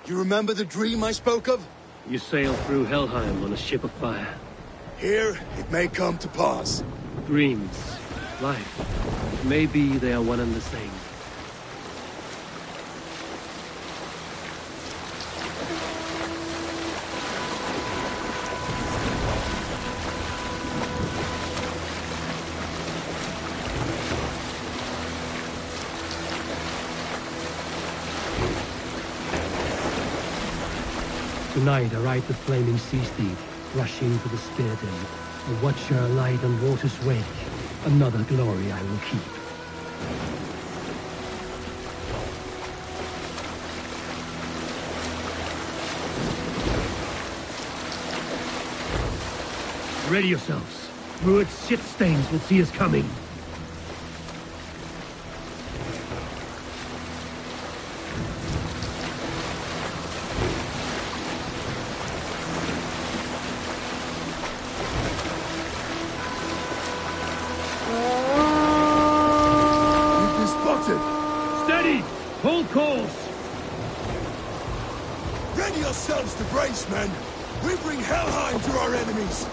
You remember the dream I spoke of? You sail through Helheim on a ship of fire. Here, it may come to pass. Dreams, life, maybe they are one and the same. Tonight I ride the flaming sea steed, rushing to the spirit end, a watcher light on water's wake. Another glory I will keep. Ready yourselves. Rued's shit stains will see us coming. Steady! Hold course! Ready yourselves to brace, men! We bring Helheim to our enemies!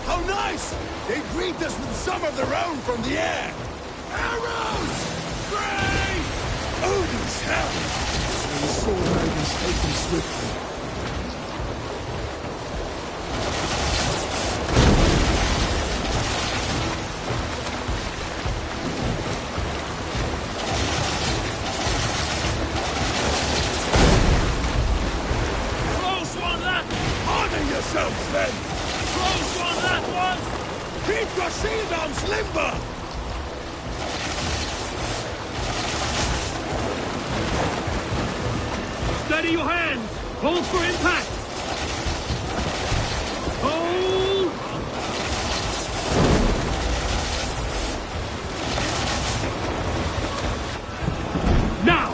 How nice! They greet us with some of their own from the air! Arrows! Great! Odin's hell! And the sword riders taken swiftly. Yourselves, then! Close one, that one! Keep your shield arms limber! Steady your hands! Hold for impact! Hold! Now!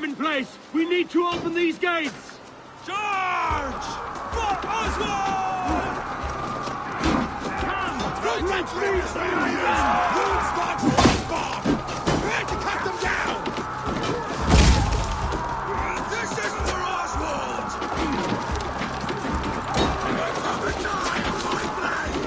In place! We need to open these gates! Charge! For Oswald! Come! Let's leave Rude starts one bar! Prepare to cut them down! This isn't for Oswald! It's on the time of my blade!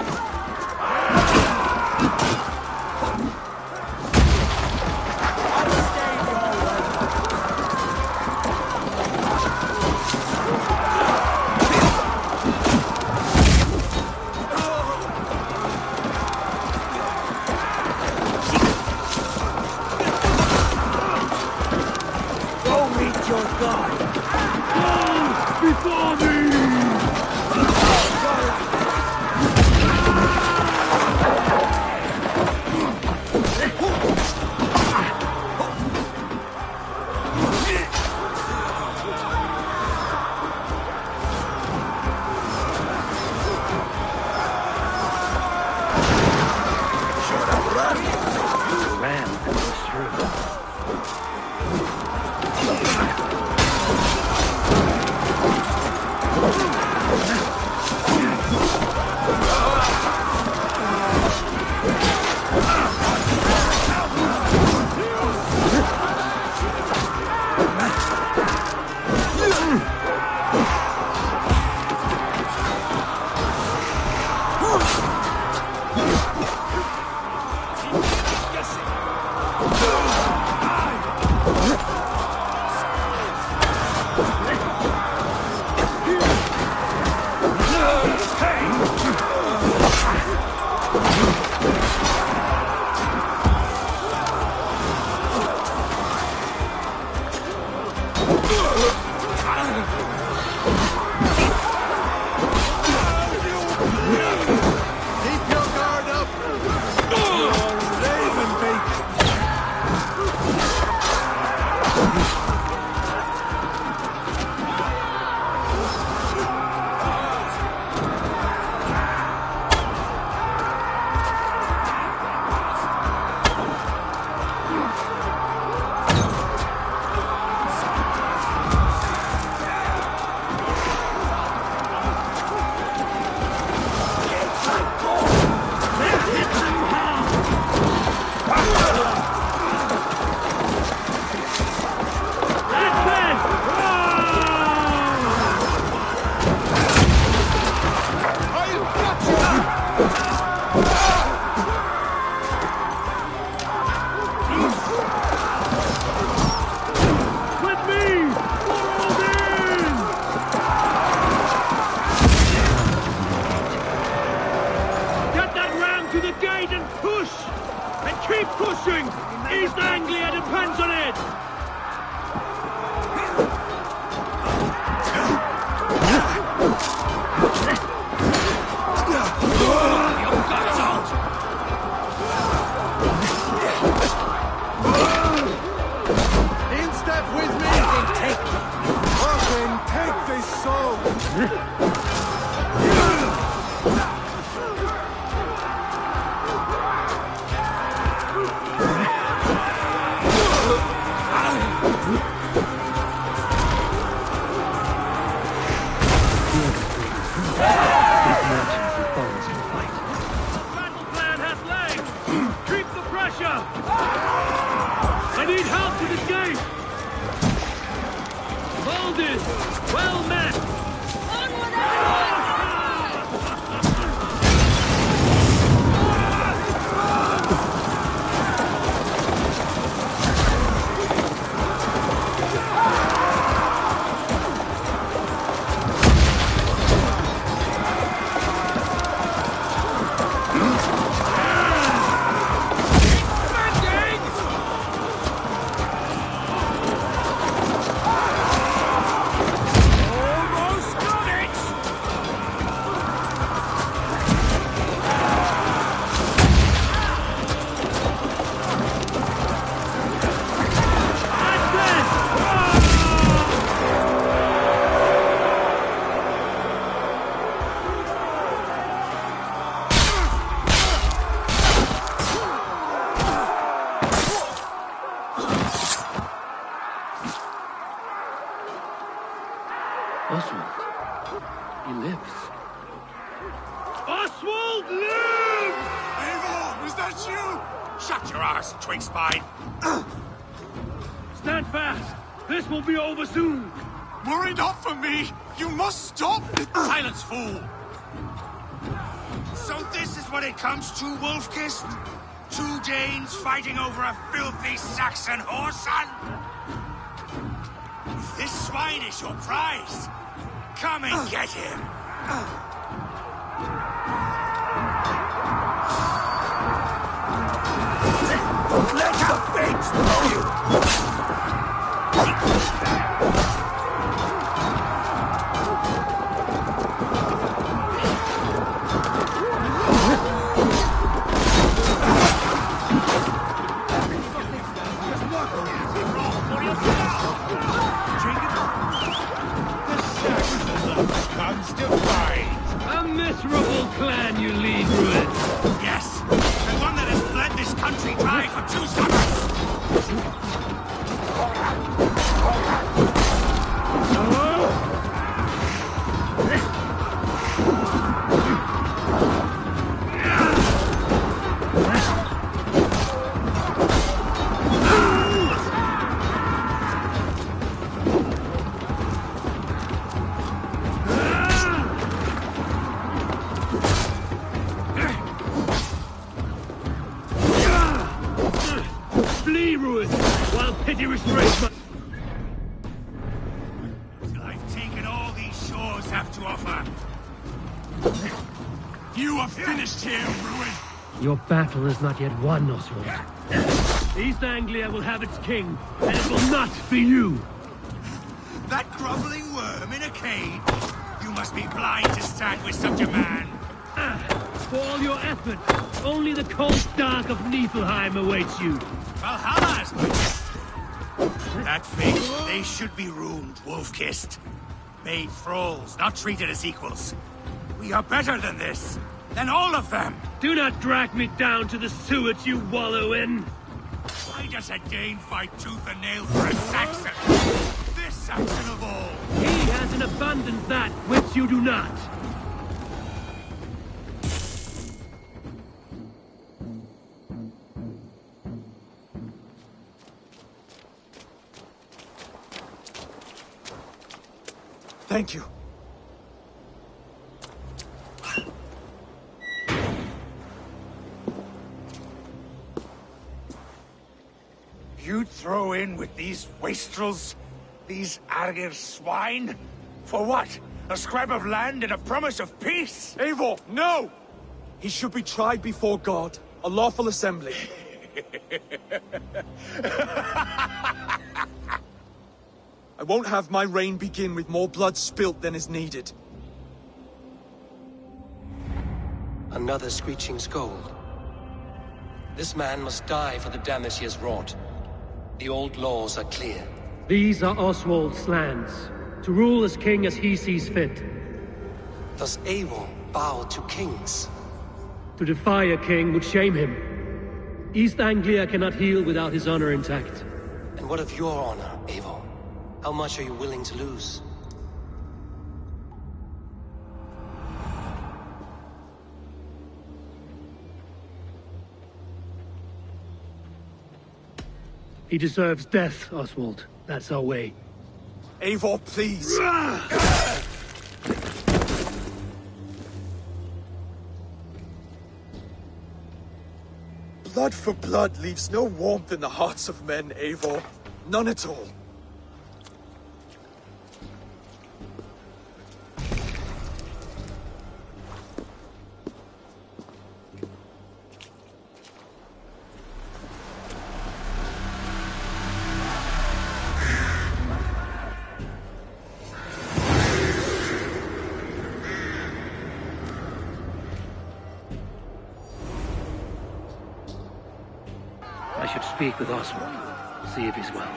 Your God! Go before me! Ram comes through. Yes! to the gate and push! And keep pushing! East Anglia depends on it! In step with me! Take this soul! Battle plan has legs! Keep the pressure! I need help to this gate! Molded! Well met! Oswald. He lives. Oswald lives! Eivor, was that you? Shut your ass, twig spine! Stand fast! This will be over soon! Worry not for me! You must stop! Silence, fool! So this is what it comes to, Wolfkist? Two Danes fighting over a filthy Saxon whoreson? If this swine is your prize, come and get him! Let the fates throw you! Comes to fight! A miserable clan you lead, Ruin! Yes, the one that has bled this country dry for 2 summers! Flee, Ruin, while pity restrains my... Till I've taken all these shores have to offer. You are finished here, Ruin! Your battle is not yet won, Oswald. East Anglia will have its king, and it will not be you! That groveling worm in a cage? You must be blind to stand with such a man! For all your effort, only the cold dark of Niflheim awaits you. Valhalla is my That fate, they should be ruined, Wolfkist. Made thralls, not treated as equals. We are better than this, than all of them! Do not drag me down to the sewage you wallow in! Why does a Dane fight tooth and nail for a Saxon? This Saxon of all! He has in abundance that which you do not! Thank you. You'd throw in with these wastrels? These Argir swine? For what? A scrap of land and a promise of peace? Eivor, no! He should be tried before God, a lawful assembly. I won't have my reign begin with more blood spilt than is needed. Another screeching scold. This man must die for the damage he has wrought. The old laws are clear. These are Oswald's lands, to rule as king as he sees fit. Does Eivor bow to kings? To defy a king would shame him. East Anglia cannot heal without his honor intact. And what of your honor, Eivor? How much are you willing to lose? He deserves death, Oswald. That's our way. Eivor, please! Blood for blood leaves no warmth in the hearts of men, Eivor. None at all. I should speak with Oswald, see if he's well.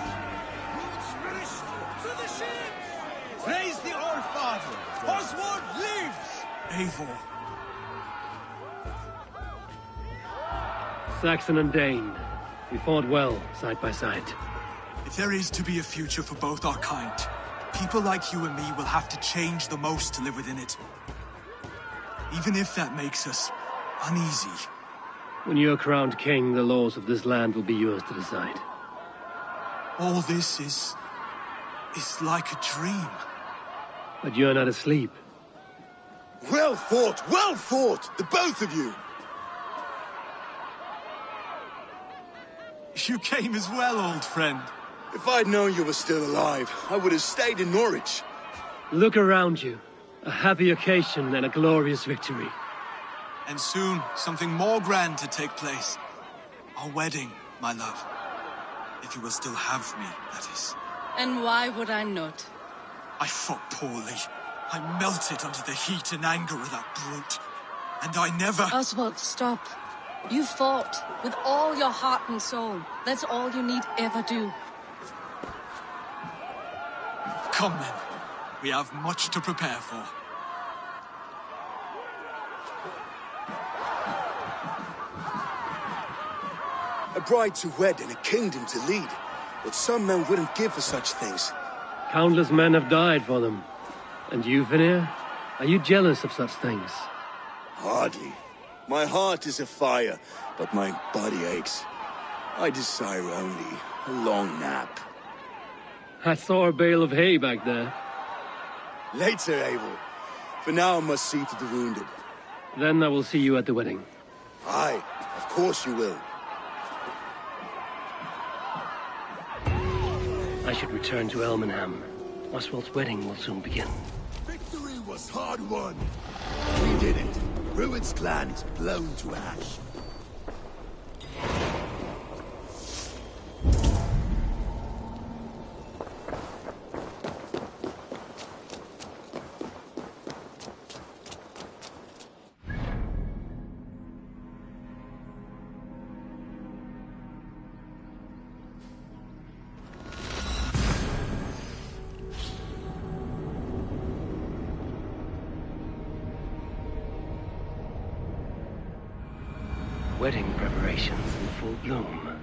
Praise the All-Father! Oswald lives! Eivor. Saxon and Dane, we fought well, side by side. If there is to be a future for both our kind, people like you and me will have to change the most to live within it. Even if that makes us uneasy. When you're crowned king, the laws of this land will be yours to decide. All this is like a dream. But you're not asleep. Well fought, the both of you! You came as well, old friend. If I'd known you were still alive, I would have stayed in Norwich. Look around you. A happy occasion and a glorious victory. And soon, something more grand to take place. Our wedding, my love. If you will still have me, that is. And why would I not? I fought poorly. I melted under the heat and anger of that brute. And I never... Oswald, stop. You fought with all your heart and soul. That's all you need ever do. Come then. We have much to prepare for. A bride to wed and a kingdom to lead. But some men wouldn't give for such things. Countless men have died for them. And you, Vanir? Are you jealous of such things? Hardly. My heart is afire, but my body aches. I desire only a long nap. I saw a bale of hay back there. Later, Eivor. For now, I must see to the wounded. Then I will see you at the wedding. Aye, of course you will. I should return to Elmenham. Oswald's wedding will soon begin. Victory was hard won. We did it. Rued's clan is blown to ash. Wedding preparations in full bloom.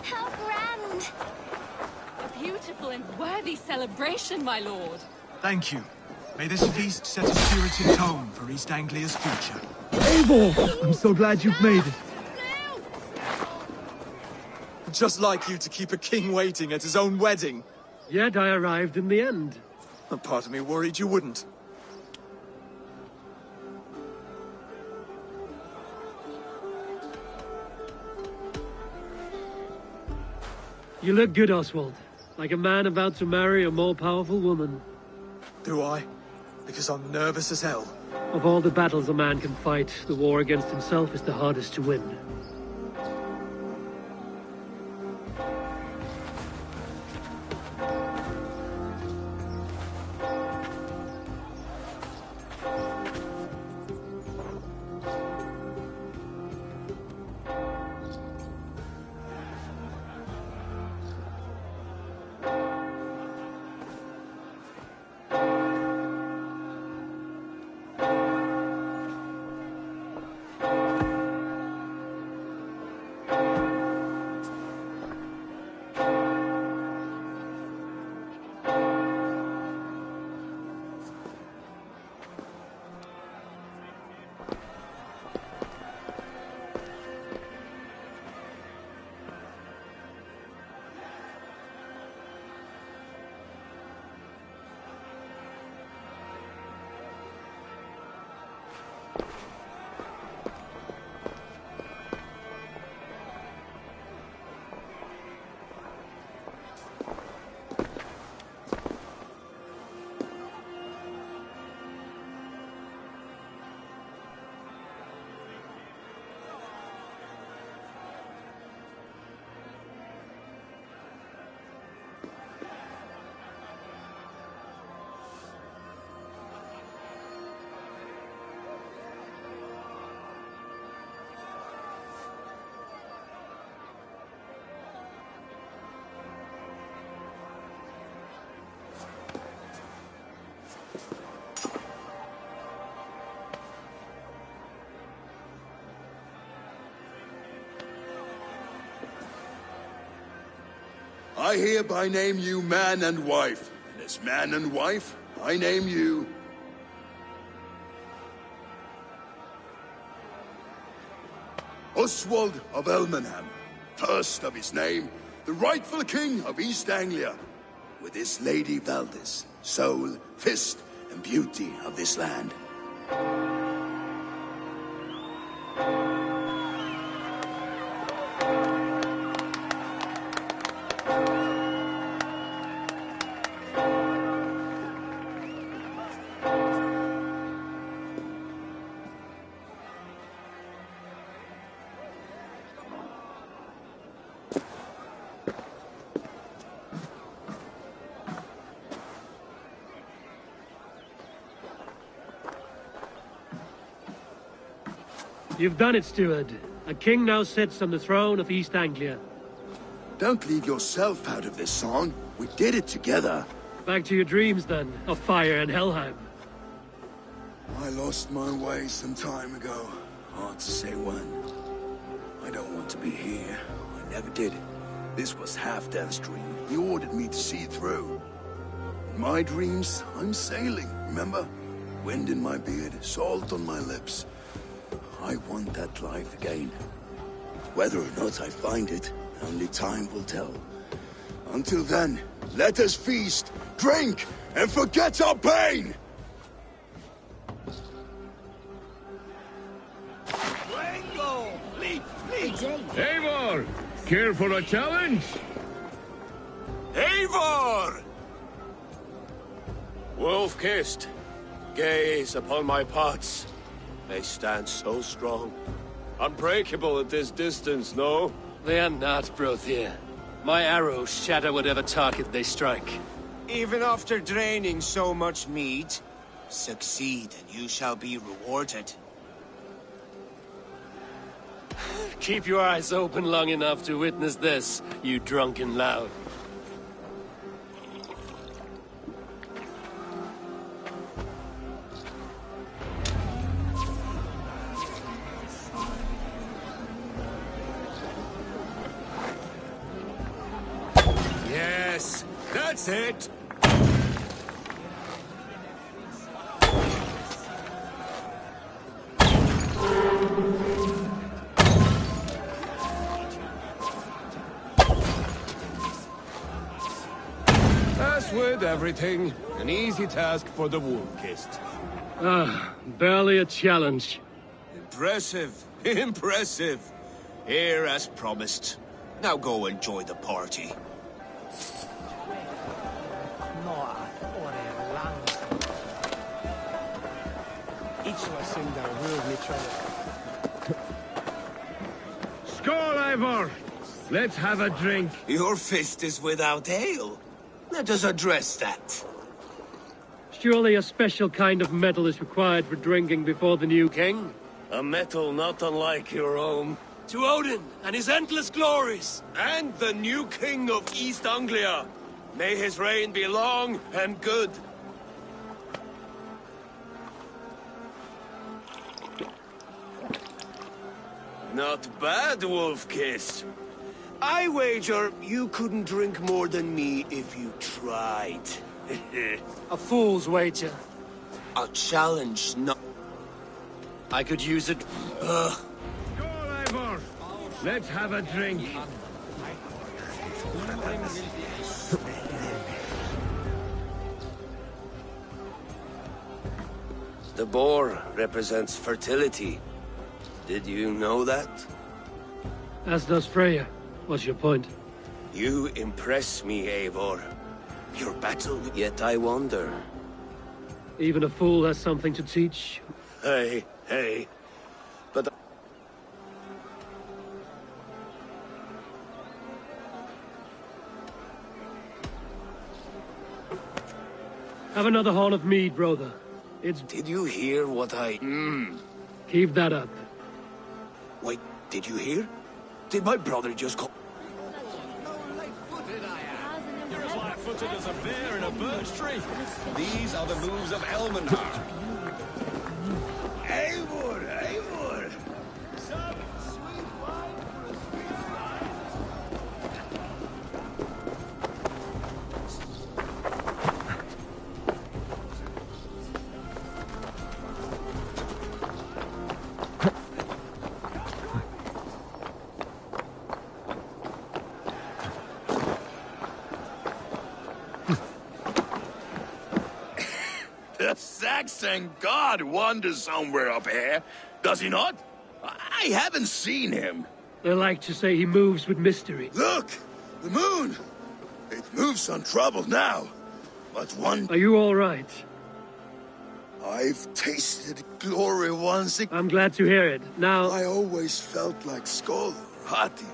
How grand! A beautiful and worthy celebration, my lord. Thank you. May this feast set a spirited tone for East Anglia's future. Eivor! I'm so glad you've made it. Just like you to keep a king waiting at his own wedding. Yet I arrived in the end. A part of me worried you wouldn't. You look good, Oswald. Like a man about to marry a more powerful woman. Do I? Because I'm nervous as hell. Of all the battles a man can fight, the war against himself is the hardest to win. I hereby name you man and wife, and as man and wife, I name you... Oswald of Elmenham, first of his name, the rightful king of East Anglia, with his Lady Valdis, soul, fist, and beauty of this land. You've done it, steward. A king now sits on the throne of East Anglia. Don't leave yourself out of this song. We did it together. Back to your dreams, then, of fire and Helheim. I lost my way some time ago. Hard to say when. I don't want to be here. I never did. This was Halfdan's dream. He ordered me to see it through. In my dreams, I'm sailing, remember? Wind in my beard, salt on my lips. I want that life again. Whether or not I find it, only time will tell. Until then, let us feast, drink, and forget our pain! Eivor! Care for a challenge? Eivor! Wolf-kissed, gaze upon my pots. They stand so strong. Unbreakable at this distance, no? They are not, Brothier. My arrows shatter whatever target they strike. Even after draining so much mead, succeed and you shall be rewarded. Keep your eyes open long enough to witness this, you drunken lout. Yes, that's it! As with did everything. An easy task for the Wolf-Kissed. Ah, barely a challenge. Impressive. Impressive. Here as promised. Now go enjoy the party. Skål, Eivor! Let's have a drink. Your fist is without ale. Let us address that. Surely a special kind of metal is required for drinking before the new king? A metal not unlike your own. To Odin and his endless glories. And the new king of East Anglia. May his reign be long and good. Not bad, Wolf-Kissed. I wager you couldn't drink more than me if you tried. A fool's wager. A challenge, no. I could use it. Skål, Eivor! Let's have a drink. The boar represents fertility. Did you know that? As does Freya. What's your point? You impress me, Eivor. Your battle, yet I wonder. Even a fool has something to teach. Hey, but... Have another horn of mead, brother. It's... Did you hear what I... Keep that up. Wait, did you hear? Did my brother just call... You're as light-footed as a bear in a birch tree. These are the moves of Elmenhar. Eivor! Some sweet wine for a sweet life. The Saxon god wanders somewhere up here, does he not? I haven't seen him. They like to say he moves with mystery. Look! The moon! It moves untroubled now. But one... Are you all right? I've tasted glory once. I'm glad to hear it. Now... I always felt like Skoll, Hati.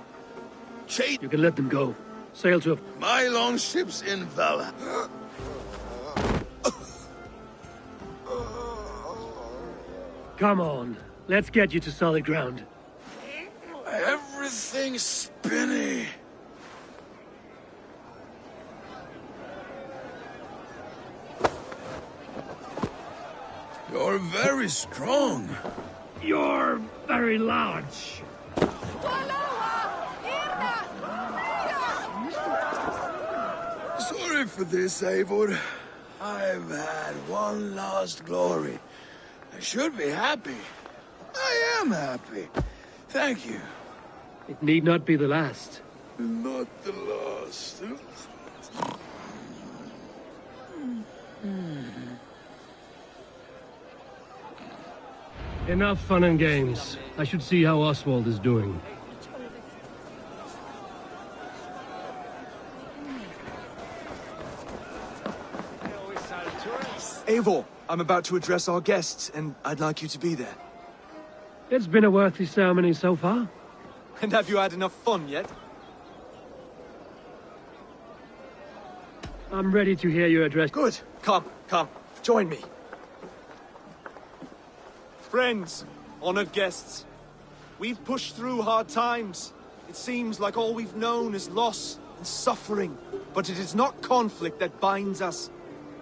Chait, You can let them go. Sail to a... my longship's in Valhalla. Come on. Let's get you to solid ground. Everything's spinny. You're very strong. You're very large. Sorry for this, Eivor. I've had one last glory. I should be happy. I am happy. Thank you. It need not be the last. Not the last. Enough fun and games. I should see how Oswald is doing. Eivor, I'm about to address our guests, and I'd like you to be there. It's been a worthy ceremony so far. And have you had enough fun yet? I'm ready to hear your address. Good. Come, join me. Friends, honored guests, we've pushed through hard times. It seems like all we've known is loss and suffering. But it is not conflict that binds us.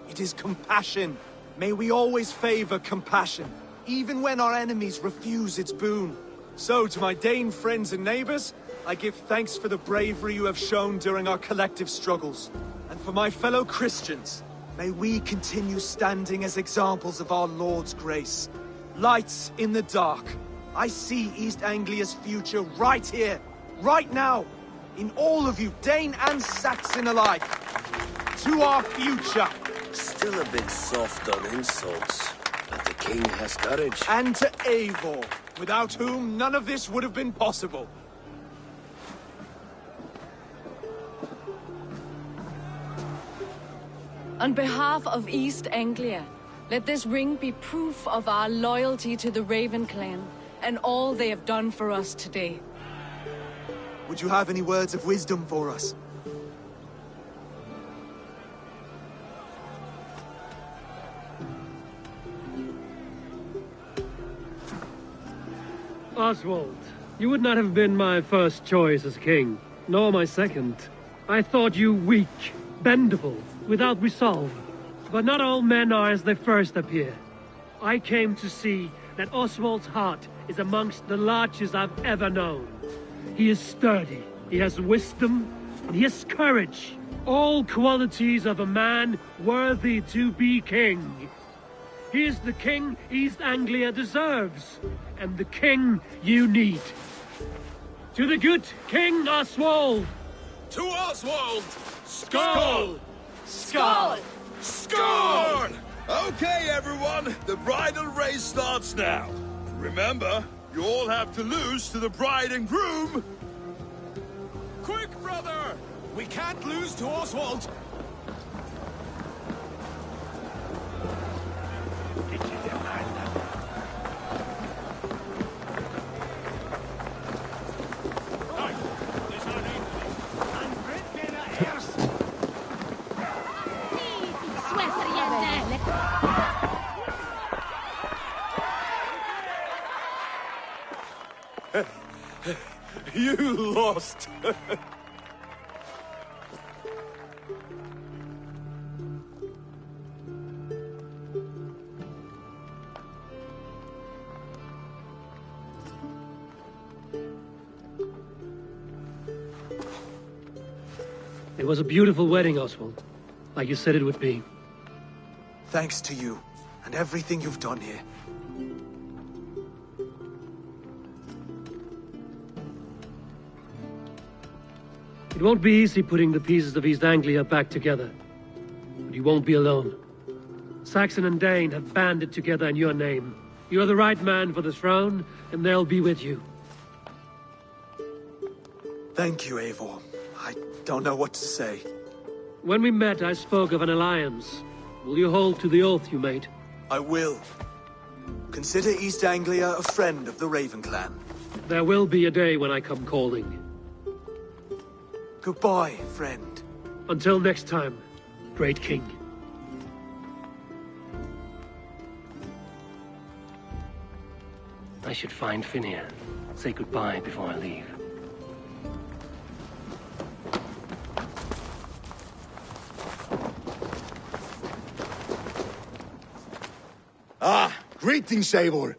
It is compassion. May we always favor compassion, even when our enemies refuse its boon. So, to my Dane friends and neighbors, I give thanks for the bravery you have shown during our collective struggles. And for my fellow Christians, may we continue standing as examples of our Lord's grace. Lights in the dark. I see East Anglia's future right here, right now, in all of you, Dane and Saxon alike. to our future. Still a bit soft on insults, but the king has courage. And to Eivor, without whom none of this would have been possible. On behalf of East Anglia, let this ring be proof of our loyalty to the Raven clan and all they have done for us today. Would you have any words of wisdom for us? Oswald, you would not have been my first choice as king, nor my second. I thought you weak, bendable, without resolve. But not all men are as they first appear. I came to see that Oswald's heart is amongst the largest I've ever known. He is sturdy, he has wisdom, and he has courage. All qualities of a man worthy to be king. He is the king East Anglia deserves, and the king you need. To the good King Oswald! To Oswald! Skull! Skull! Scorn! Okay, everyone, the bridal race starts now. Remember, you all have to lose to the bride and groom. Quick, brother! We can't lose to Oswald! You lost! It was a beautiful wedding, Oswald. Like you said it would be. Thanks to you, and everything you've done here. It won't be easy putting the pieces of East Anglia back together. But you won't be alone. Saxon and Dane have banded together in your name. You are the right man for the throne, and they'll be with you. Thank you, Eivor. I don't know what to say. When we met, I spoke of an alliance. Will you hold to the oath you made? I will. Consider East Anglia a friend of the Raven clan. There will be a day when I come calling. Goodbye, friend. Until next time, great king. I should find Finir. Say goodbye before I leave. Ah, greetings, Eivor.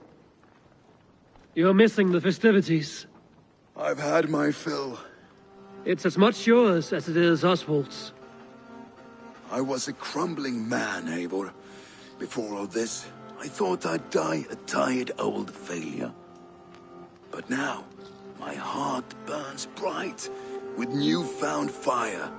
You're missing the festivities. I've had my fill. It's as much yours as it is Oswald's. I was a crumbling man, Eivor. Before all this, I thought I'd die a tired old failure. But now, my heart burns bright with newfound fire.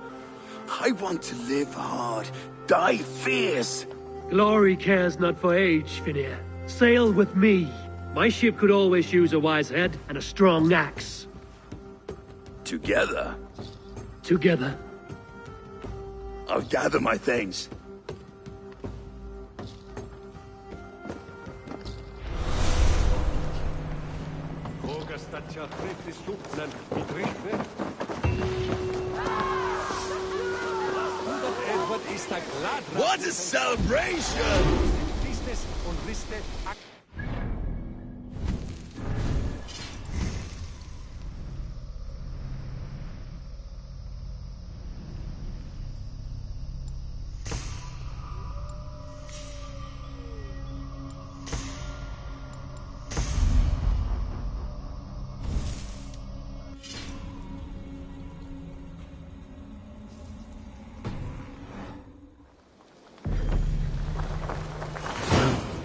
I want to live hard, die fierce. Glory cares not for age, Finir. Sail with me. My ship could always use a wise head and a strong axe. Together? Together. I'll gather my things. What a celebration!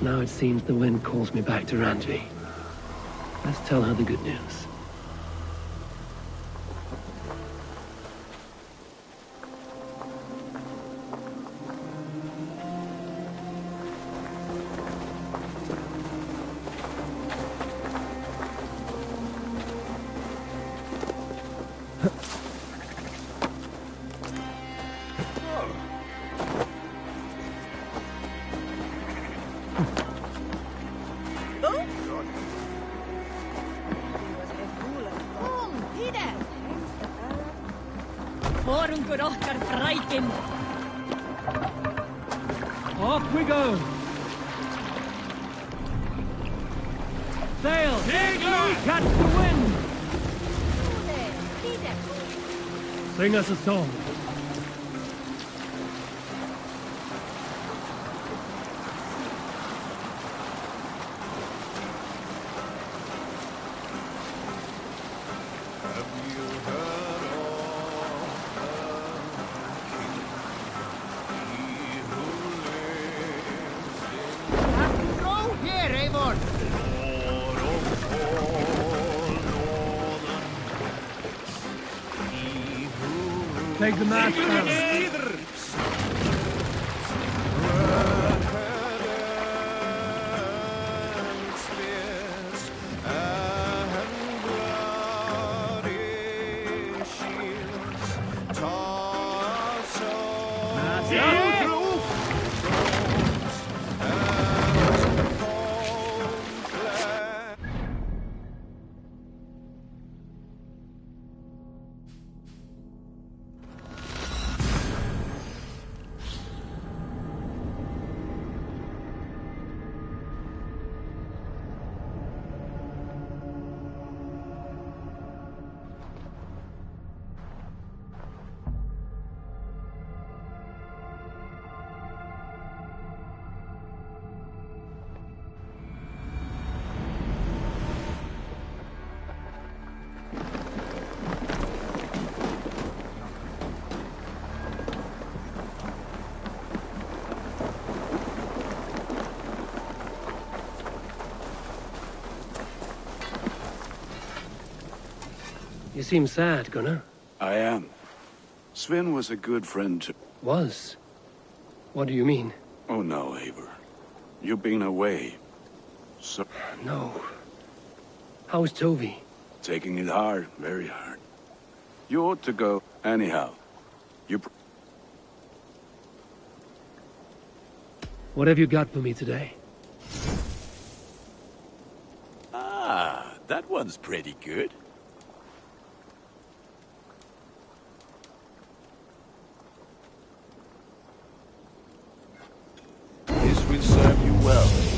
Now it seems the wind calls me back to Randvi. Let's tell her the good news. Off we go! Sail! Catch the wind! Sing us a song. Take the mast down. You seem sad, Gunnar. I am. Sven was a good friend to... Was? What do you mean? Oh no, Eivor. You've been away. So... No. How's Tovi? Taking it hard, very hard. You ought to go. Anyhow. You... What have you got for me today? Ah, that one's pretty good. This will serve you well, Eivor.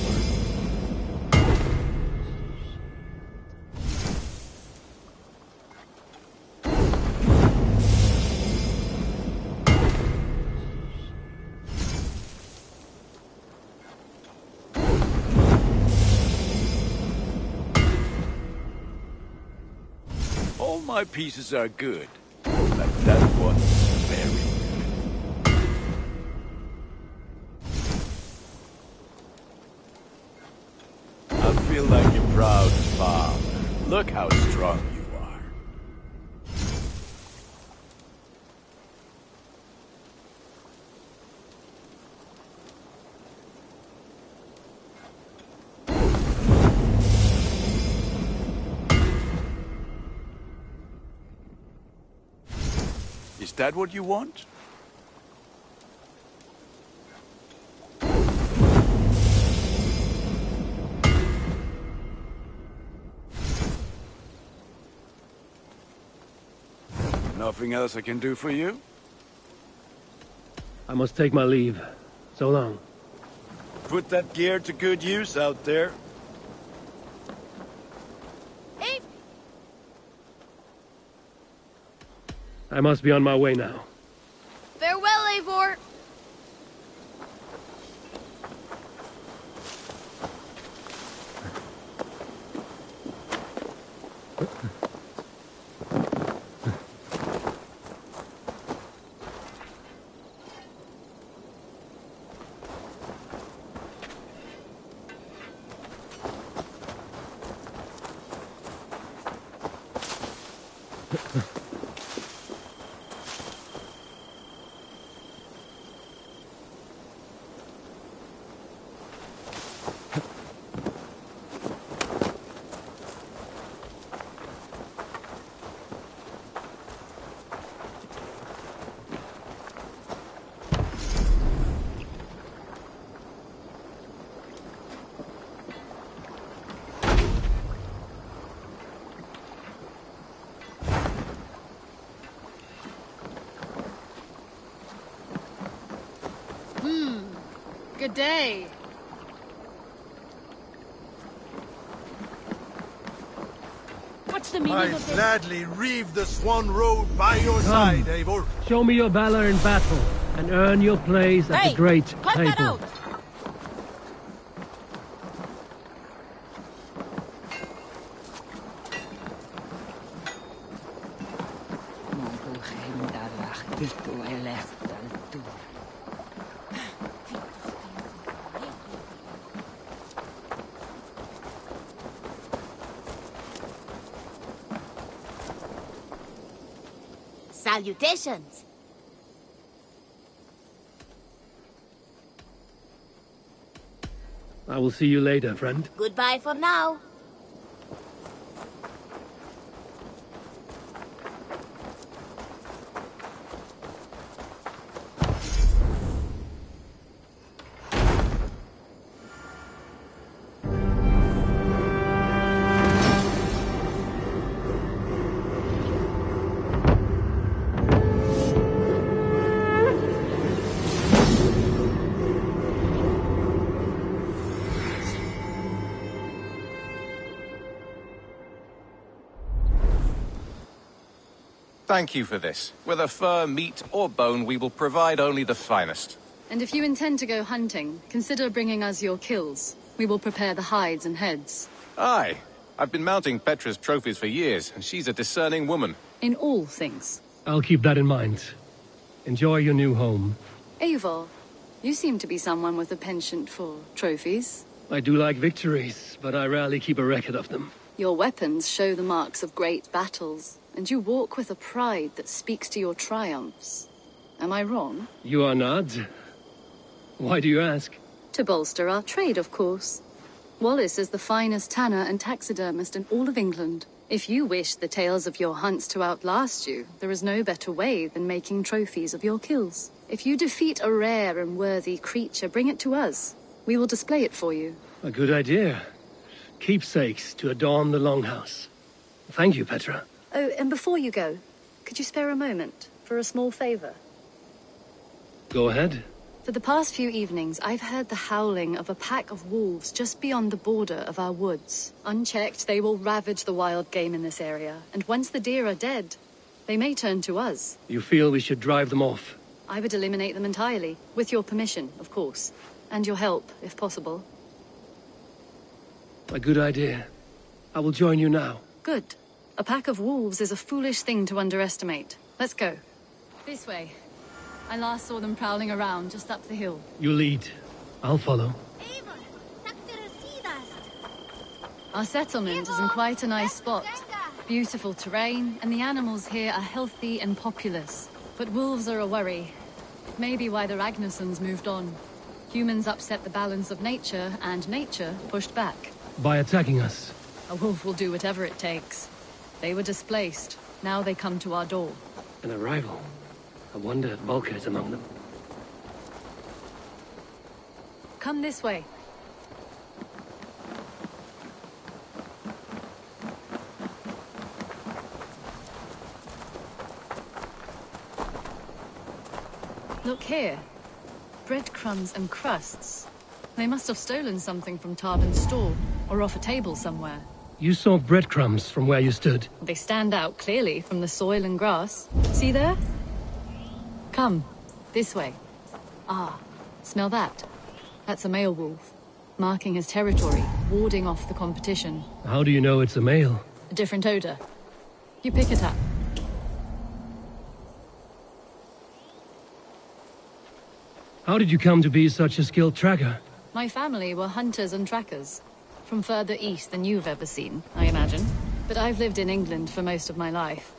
All my pieces are good, but that one's very good. I feel like a proud father. Look how strong you are. Is that what you want? Nothing else I can do for you? I must take my leave. So long. Put that gear to good use out there. I must be on my way now. Farewell, Eivor. Good day. What's the meaning I'd of this? gladly reave the Swan Road by your side, Eivor. Show me your valor in battle, and earn your place at Hey, the great cut that table. out! Salutations. I will see you later, friend. Goodbye for now. Thank you for this. Whether fur, meat, or bone, we will provide only the finest. And if you intend to go hunting, consider bringing us your kills. We will prepare the hides and heads. Aye. I've been mounting Petra's trophies for years, and she's a discerning woman. In all things. I'll keep that in mind. Enjoy your new home. Eivor, you seem to be someone with a penchant for trophies. I do like victories, but I rarely keep a record of them. Your weapons show the marks of great battles, and you walk with a pride that speaks to your triumphs. Am I wrong? You are not. Why do you ask? To bolster our trade, of course. Wallace is the finest tanner and taxidermist in all of England. If you wish the tales of your hunts to outlast you, there is no better way than making trophies of your kills. If you defeat a rare and worthy creature, bring it to us. We will display it for you. A good idea. Keepsakes to adorn the longhouse. Thank you, Petra. Oh, and before you go, could you spare a moment for a small favor? Go ahead. For the past few evenings, I've heard the howling of a pack of wolves just beyond the border of our woods. Unchecked, they will ravage the wild game in this area, and once the deer are dead, they may turn to us. You feel we should drive them off? I would eliminate them entirely, with your permission, of course, and your help, if possible. A good idea. I will join you now. Good. A pack of wolves is a foolish thing to underestimate. Let's go. This way. I last saw them prowling around just up the hill. You lead. I'll follow. Our settlement is in quite a nice spot. Beautiful terrain, and the animals here are healthy and populous. But wolves are a worry. Maybe why the Ragnarsons moved on. Humans upset the balance of nature, and nature pushed back. By attacking us. A wolf will do whatever it takes. They were displaced. Now they come to our door. An arrival. I wonder if Volker is among them. Come this way. Look here. Breadcrumbs and crusts. They must have stolen something from Tarvin's store, or off a table somewhere. You saw breadcrumbs from where you stood. They stand out clearly from the soil and grass. See there? Come, this way. Ah, smell that? That's a male wolf, marking his territory, warding off the competition. How do you know it's a male? A different odor. You pick it up. How did you come to be such a skilled tracker? My family were hunters and trackers. From further east than you've ever seen, I imagine. But I've lived in England for most of my life.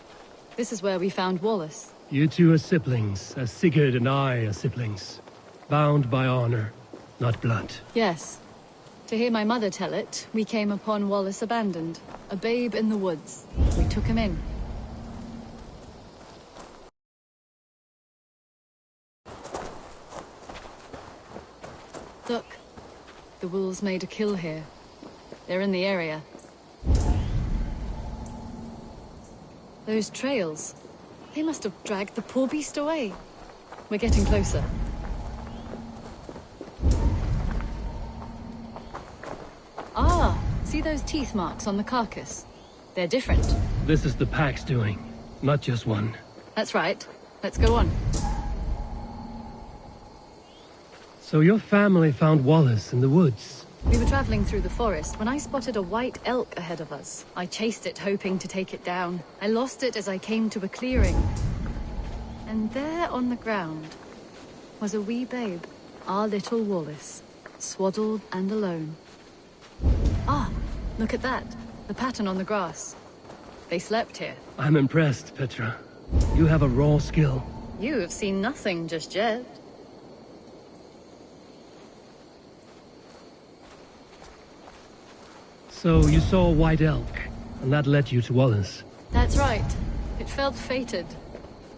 This is where we found Wallace. You two are siblings, as Sigurd and I are siblings. Bound by honor, not blood. Yes. To hear my mother tell it, we came upon Wallace abandoned. A babe in the woods. We took him in. Look. The wolves made a kill here. They're in the area. Those trails. They must have dragged the poor beast away. We're getting closer. See those teeth marks on the carcass? They're different. This is the pack's doing, not just one. That's right. Let's go on. So your family found Wallace in the woods? We were traveling through the forest when I spotted a white elk ahead of us. I chased it, hoping to take it down. I lost it as I came to a clearing. And there on the ground was a wee babe, our little Wallace, swaddled and alone. Ah, look at that. The pattern on the grass. They slept here. I'm impressed, Petra. You have a raw skill. You have seen nothing just yet. So you saw a white elk, and that led you to Wallace? That's right. It felt fated.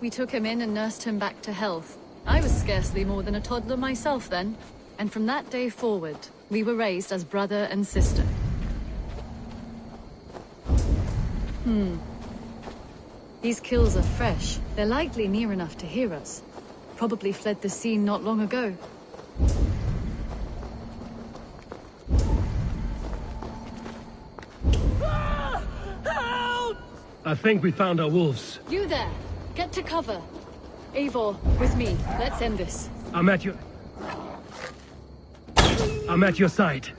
We took him in and nursed him back to health. I was scarcely more than a toddler myself then. And from that day forward, we were raised as brother and sister. These kills are fresh. They're likely near enough to hear us. Probably fled the scene not long ago. Help! I think we found our wolves. You there! Get to cover! Eivor, with me. Let's end this. I'm at your side.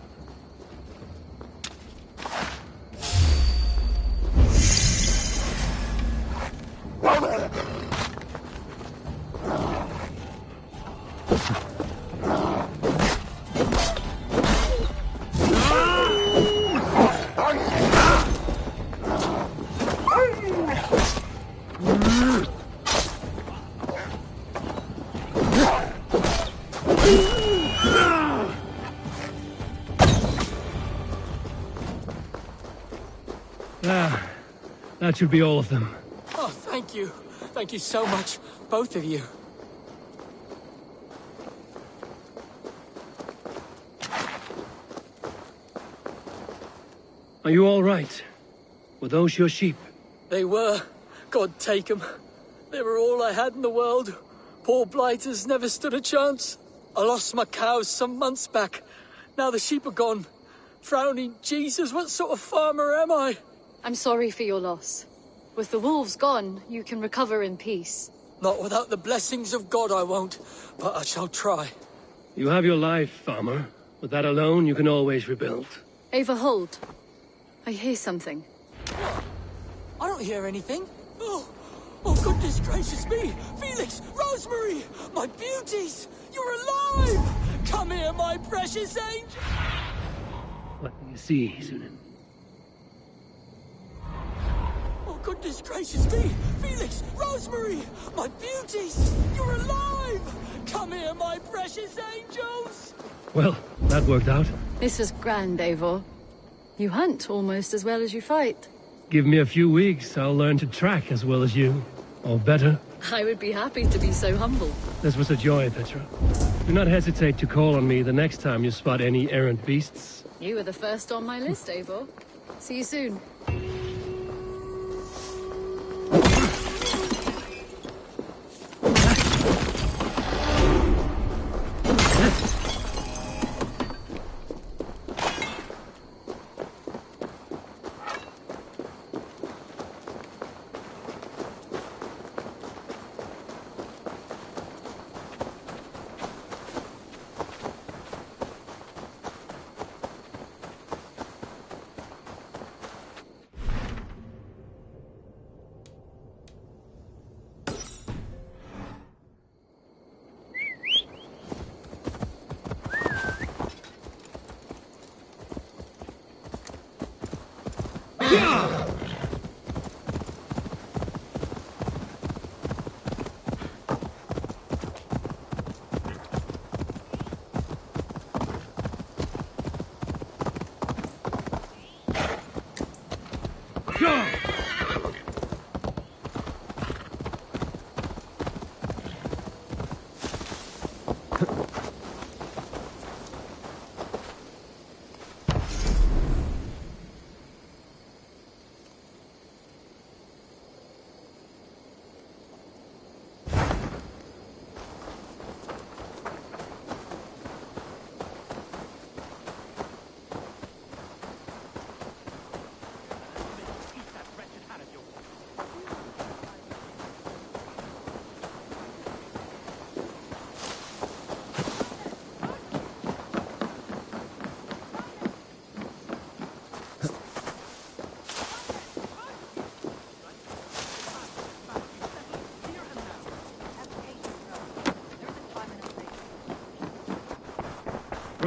That should be all of them. Oh, thank you. Thank you so much, both of you. Are you all right? Were those your sheep? They were. God take them. They were all I had in the world. Poor blighters never stood a chance. I lost my cows some months back. Now the sheep are gone. Frowning Jesus, what sort of farmer am I? I'm sorry for your loss. With the wolves gone, you can recover in peace. Not without the blessings of God I won't, but I shall try. You have your life, farmer. With that alone, you can always rebuild. Ava, hold. I hear something. I don't hear anything. Oh, goodness gracious me! Felix, Rosemary, my beauties! You're alive! Come here, my precious angel! What do you see, Sunan? Oh, goodness gracious me! Felix, Rosemary, my beauties! You're alive! Come here, my precious angels! Well, that worked out. This is grand, Eivor. You hunt almost as well as you fight. Give me a few weeks, I'll learn to track as well as you. Or better. I would be happy to be so humble. This was a joy, Petra. Do not hesitate to call on me the next time you spot any errant beasts. You were the first on my list, Eivor. See you soon.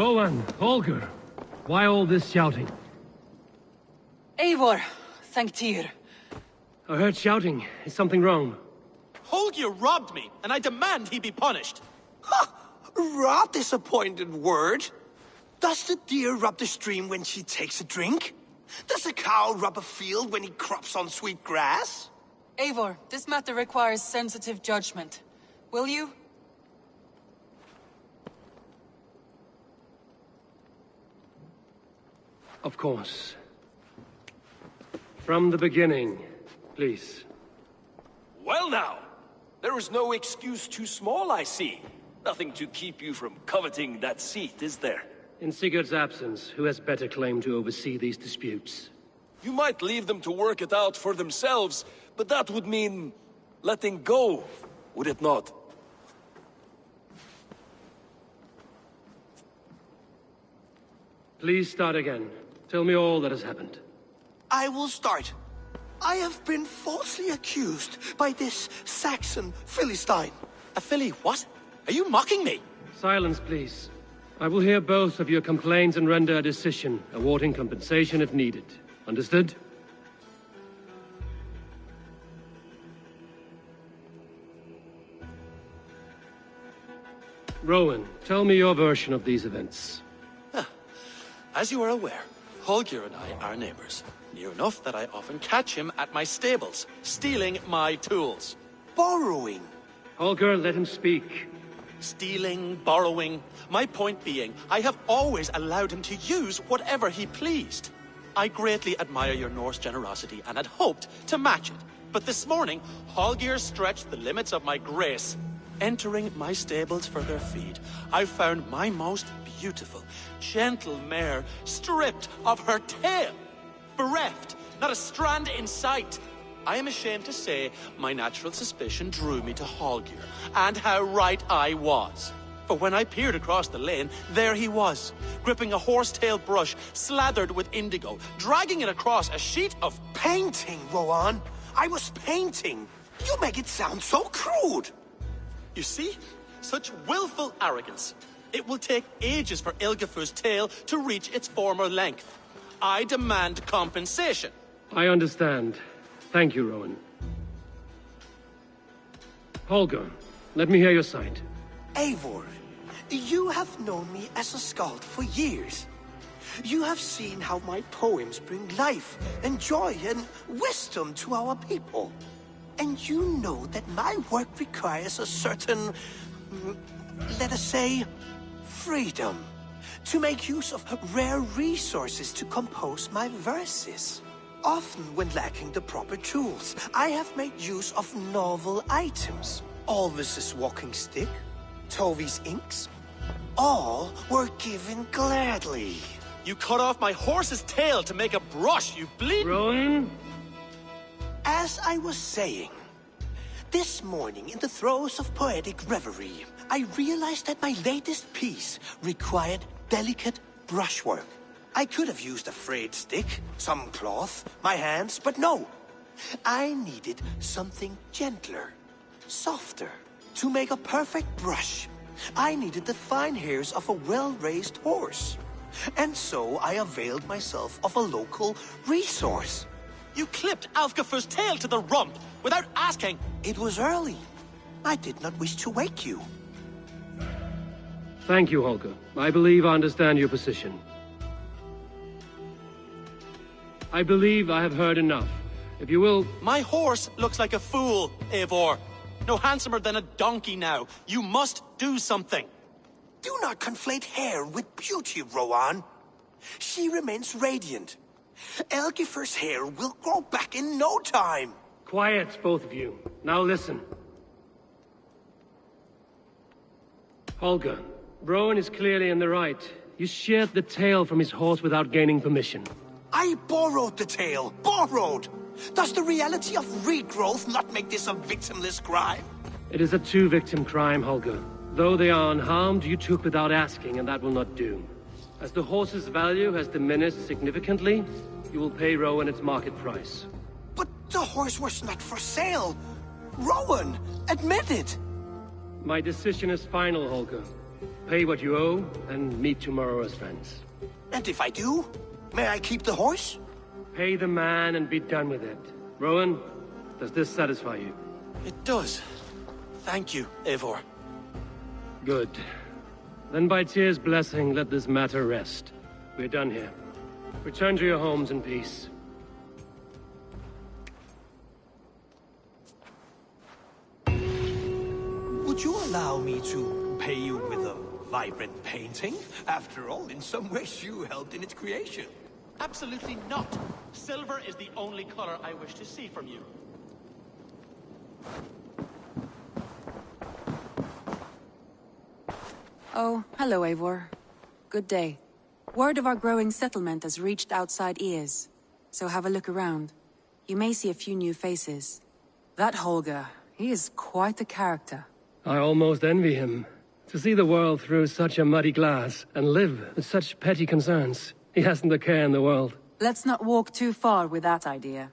Rowan, Holger, why all this shouting? Eivor, thank Tyr. I heard shouting. Is something wrong? Holger robbed me, and I demand he be punished. Ha! Robbed is a pointed word. Does the deer rub the stream when she takes a drink? Does a cow rub a field when he crops on sweet grass? Eivor, this matter requires sensitive judgment. Will you? Of course. From the beginning, please. Well now, there is no excuse too small, I see. Nothing to keep you from coveting that seat, is there? In Sigurd's absence, who has better claim to oversee these disputes? You might leave them to work it out for themselves, but that would mean letting go, would it not? Please start again. Tell me all that has happened. I will start. I have been falsely accused by this Saxon Philistine. A Philly what? Are you mocking me? Silence, please. I will hear both of your complaints and render a decision, awarding compensation if needed. Understood? Rowan, tell me your version of these events. As you are aware, Holger and I are neighbors. Near enough that I often catch him at my stables, stealing my tools. Borrowing. Holger, let him speak. Stealing, borrowing. My point being, I have always allowed him to use whatever he pleased. I greatly admire your Norse generosity and had hoped to match it. But this morning, Holger stretched the limits of my grace. Entering my stables for their feed, I found my most beautiful, gentle mare stripped of her tail. Bereft, not a strand in sight. I am ashamed to say my natural suspicion drew me to Holger, and how right I was. For when I peered across the lane, there he was, gripping a horsetail brush slathered with indigo, dragging it across a sheet of painting, Rowan. I was painting. You make it sound so crude. You see? Such willful arrogance. It will take ages for Ilgafur's tail to reach its former length. I demand compensation. I understand. Thank you, Rowan. Holger, let me hear your side. Eivor, you have known me as a skald for years. You have seen how my poems bring life and joy and wisdom to our people. And you know that my work requires a certain, let us say, freedom to make use of rare resources to compose my verses. Often when lacking the proper tools, I have made use of novel items. Alvis's walking stick, Tovi's inks, all were given gladly. You cut off my horse's tail to make a brush, you bleed— Rowan? As I was saying, this morning in the throes of poetic reverie, I realized that my latest piece required delicate brushwork. I could have used a frayed stick, some cloth, my hands, but no. I needed something gentler, softer. To make a perfect brush, I needed the fine hairs of a well-raised horse. And so I availed myself of a local resource. You clipped Alfgafur's tail to the rump without asking. It was early. I did not wish to wake you. Thank you, Holger. I believe I understand your position. I believe I have heard enough. If you will— My horse looks like a fool, Eivor. No handsomer than a donkey now. You must do something. Do not conflate hair with beauty, Rowan. She remains radiant. Elgifur's hair will grow back in no time. Quiet, both of you. Now listen. Holger, Rowan is clearly in the right. You sheared the tail from his horse without gaining permission. I borrowed the tail. Borrowed! Does the reality of regrowth not make this a victimless crime? It is a two-victim crime, Holger. Though they are unharmed, you took without asking, and that will not do. As the horse's value has diminished significantly, you will pay Rowan its market price. But the horse was not for sale. Rowan, admit it. My decision is final, Holger. Pay what you owe, and meet tomorrow as friends. And if I do, may I keep the horse? Pay the man and be done with it. Rowan, does this satisfy you? It does. Thank you, Eivor. Good. Then by Tyr's blessing, let this matter rest. We're done here. Return to your homes in peace. Would you allow me to pay you with a vibrant painting? After all, in some ways you helped in its creation. Absolutely not. Silver is the only color I wish to see from you. Oh, hello, Eivor. Good day. Word of our growing settlement has reached outside ears, so have a look around. You may see a few new faces. That Holger, he is quite a character. I almost envy him. To see the world through such a muddy glass, and live with such petty concerns. He hasn't a care in the world. Let's not walk too far with that idea.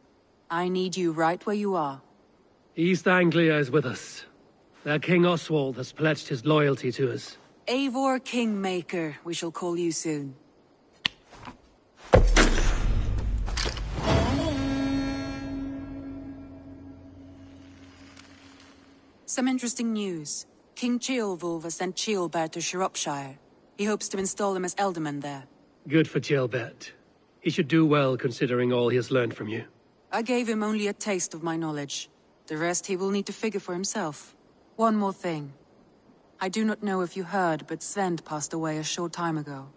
I need you right where you are. East Anglia is with us. Their King Oswald has pledged his loyalty to us. Eivor Kingmaker, we shall call you soon. Some interesting news. King Ceolwulf has sent Ceolbert to Shropshire. He hopes to install him as Ealdorman there. Good for Ceolbert. He should do well considering all he has learned from you. I gave him only a taste of my knowledge. The rest he will need to figure for himself. One more thing. I do not know if you heard, but Svend passed away a short time ago.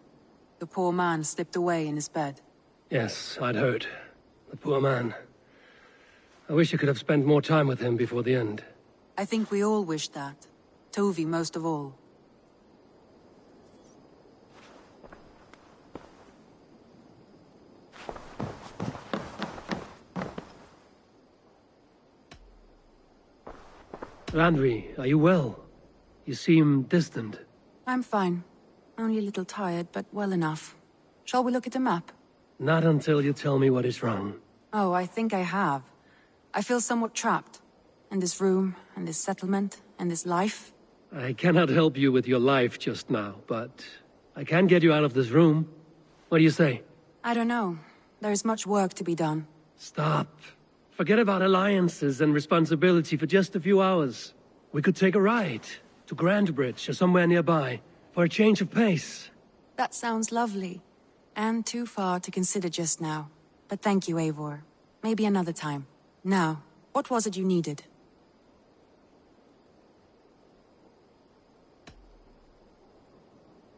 The poor man slipped away in his bed. Yes, I'd heard. The poor man. I wish I could have spent more time with him before the end. I think we all wish that. Tovi most of all. Randvi, are you well? You seem distant. I'm fine. Only a little tired, but well enough. Shall we look at the map? Not until you tell me what is wrong. Oh, I think I have. I feel somewhat trapped. In this room, and this settlement, and this life. I cannot help you with your life just now, but I can get you out of this room. What do you say? I don't know. There is much work to be done. Stop. Forget about alliances and responsibility for just a few hours. We could take a ride to Grandbridge or somewhere nearby for a change of pace. That sounds lovely. And too far to consider just now. But thank you, Eivor. Maybe another time. Now, what was it you needed?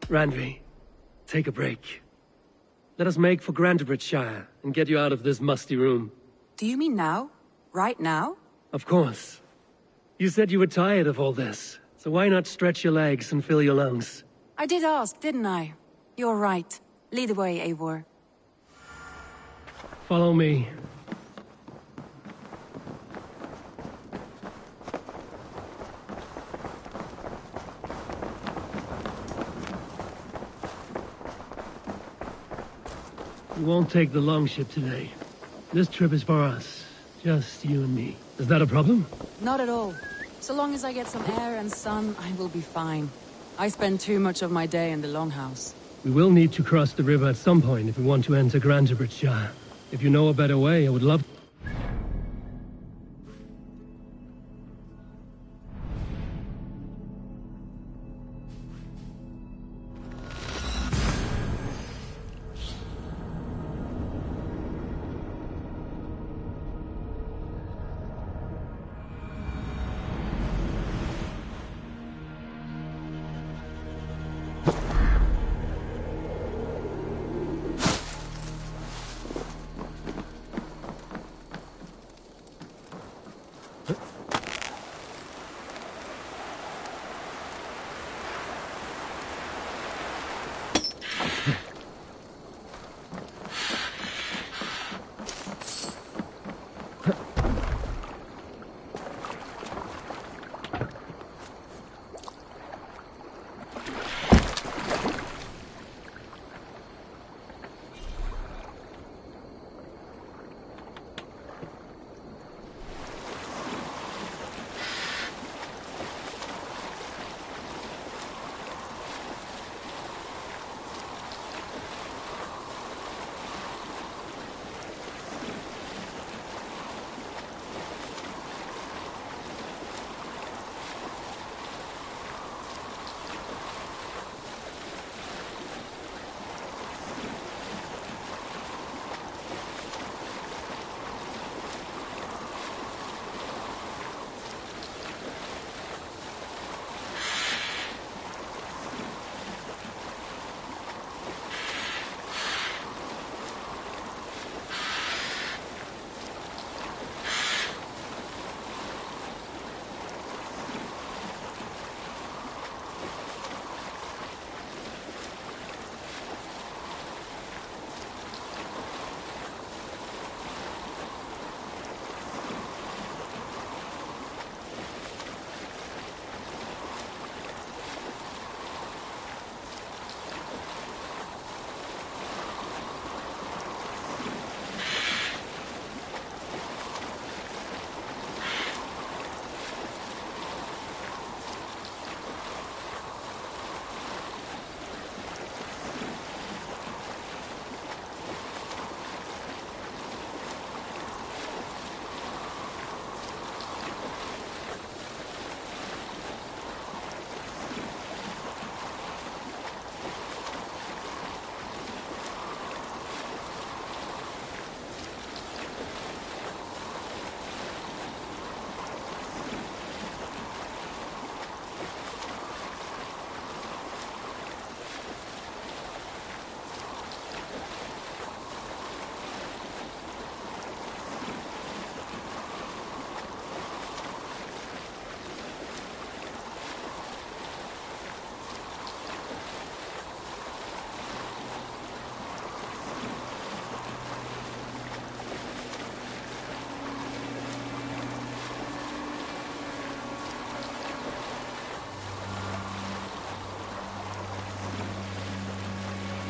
Randvi, take a break. Let us make for Grandbridgeshire and get you out of this musty room. Do you mean now? Right now? Of course. You said you were tired of all this, so why not stretch your legs and fill your lungs? I did ask, didn't I? You're right. Lead the way, Eivor. Follow me. We won't take the longship today. This trip is for us. Just you and me. Is that a problem? Not at all. So long as I get some air and sun, I will be fine. I spend too much of my day in the longhouse. We will need to cross the river at some point if we want to enter Grandbridgeshire. If you know a better way, I would love...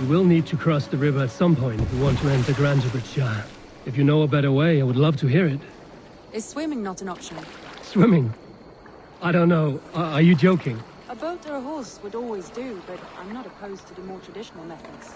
You will need to cross the river at some point if you want to enter Grantabridgeshire. If you know a better way, I would love to hear it. Is swimming not an option? Swimming? I don't know. Are you joking? A boat or a horse would always do, but I'm not opposed to the more traditional methods.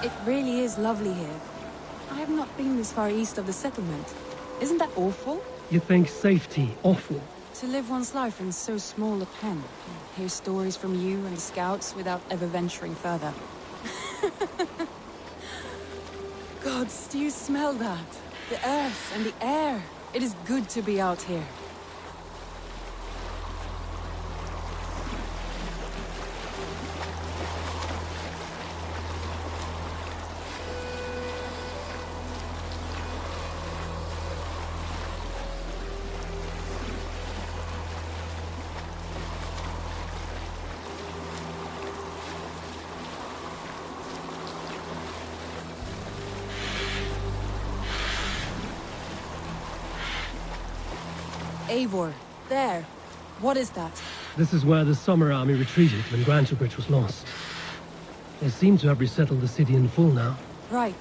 It really is lovely here. I have not been this far east of the settlement. Isn't that awful? You think safety awful? To live one's life in so small a pen. Hear stories from you and the scouts without ever venturing further. Gods, do you smell that? The earth and the air. It is good to be out here. Eivor, there. What is that? This is where the Summer Army retreated when Grantabridge was lost. They seem to have resettled the city in full now. Right.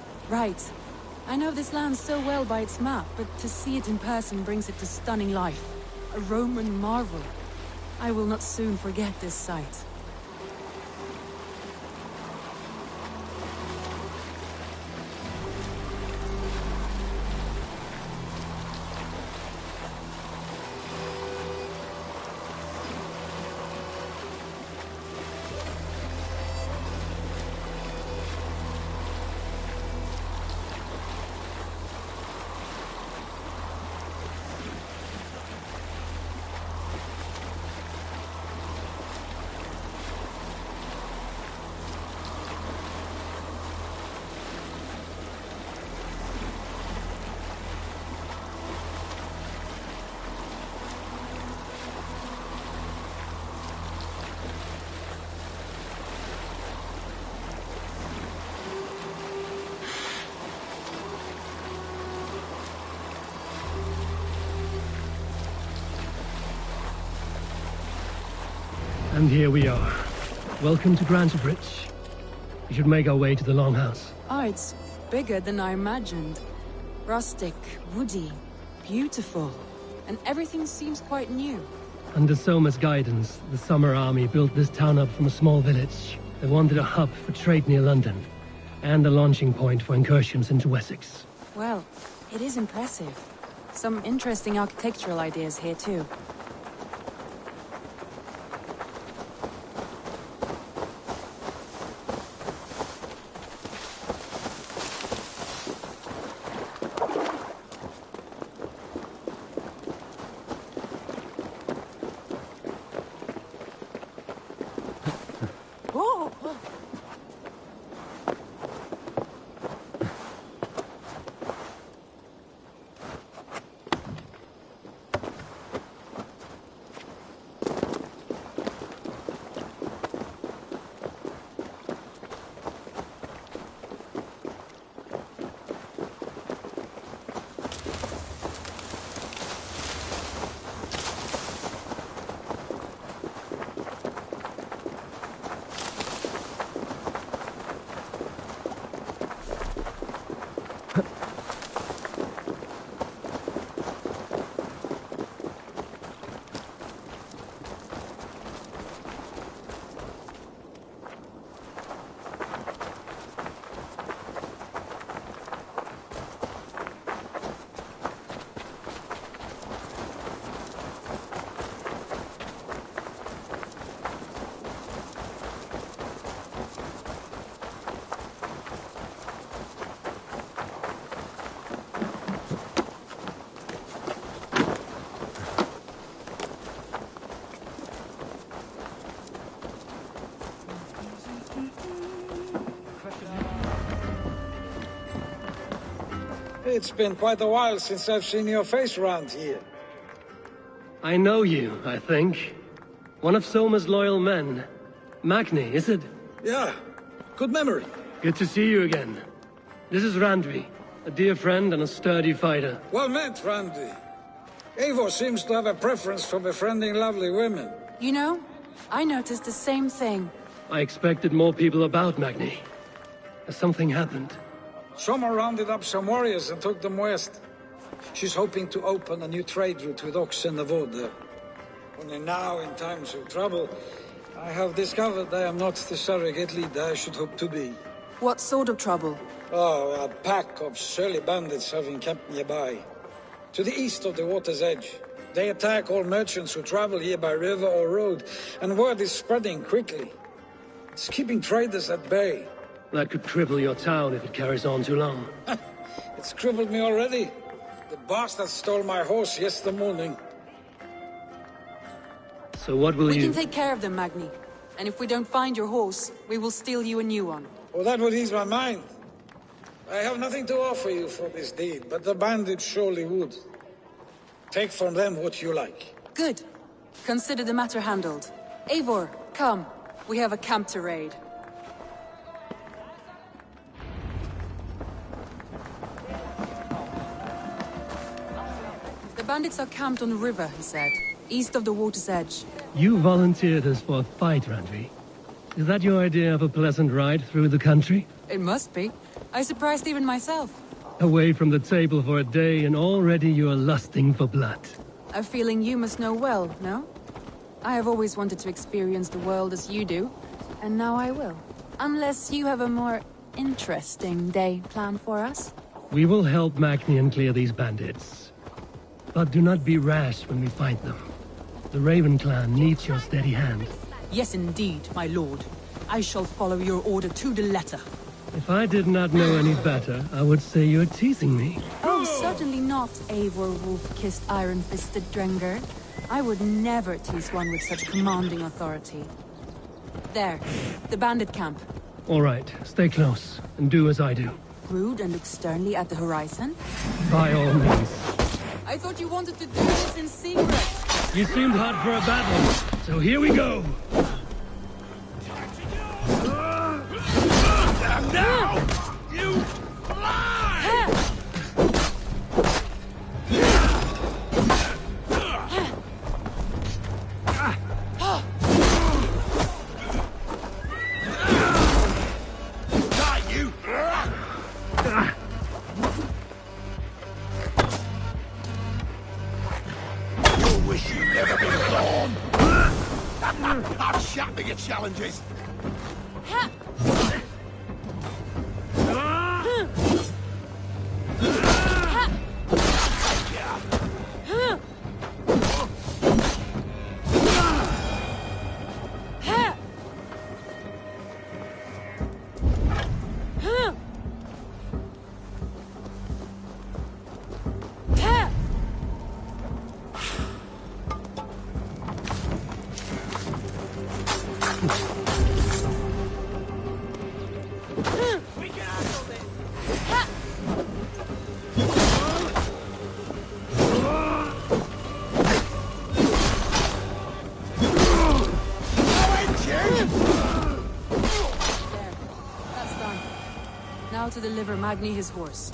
I know this land so well by its map, but to see it in person brings it to stunning life. A Roman marvel. I will not soon forget this sight. And here we are. Welcome to Grantabridge. We should make our way to the Longhouse. Oh, it's bigger than I imagined. Rustic, woody, beautiful. And everything seems quite new. Under Soma's guidance, the Summer Army built this town up from a small village. They wanted a hub for trade near London, and a launching point for incursions into Wessex. Well, it is impressive. Some interesting architectural ideas here too. It's been quite a while since I've seen your face around here. I know you, I think. One of Soma's loyal men. Magni, is it? Yeah, good memory. Good to see you again. This is Randvi, a dear friend and a sturdy fighter. Well met, Randvi. Eivor seems to have a preference for befriending lovely women. You know, I noticed the same thing. I expected more people about Magni. Has something happened? Soma rounded up some warriors and took them west. She's hoping to open a new trade route with Ox and the Vod there. Only now, in times of trouble, I have discovered I am not the surrogate leader I should hope to be. What sort of trouble? Oh, a pack of surly bandits have encamped nearby. To the east of the water's edge. They attack all merchants who travel here by river or road, and word is spreading quickly. It's keeping traders at bay. That could cripple your town if it carries on too long. It's crippled me already. The bastard stole my horse yesterday morning. So what will We you... can take care of them, Magni. And if we don't find your horse, we will steal you a new one. Well, that would ease my mind. I have nothing to offer you for this deed, but the bandits surely would. Take from them what you like. Good. Consider the matter handled. Eivor, come. We have a camp to raid. The bandits are camped on the river, he said. East of the water's edge. You volunteered us for a fight, Randvi. Is that your idea of a pleasant ride through the country? It must be. I surprised even myself. Away from the table for a day and already you are lusting for blood. A feeling you must know well, no? I have always wanted to experience the world as you do, and now I will. Unless you have a more interesting day planned for us? We will help Magnian clear these bandits. But do not be rash when we fight them. The Raven clan needs your steady hand. Yes, indeed, my lord. I shall follow your order to the letter. If I did not know any better, I would say you're teasing me. Oh, certainly not, Eivor wolf-kissed iron-fisted Drenger. I would never tease one with such commanding authority. There, the bandit camp. All right, stay close, and do as I do. Brood and look sternly at the horizon? By all means. I thought you wanted to do this in secret. You seemed hot for a battle, so here we go! Now! You fly! Die, you! You wish you'd never been born! challenges. Now to deliver Magni his horse.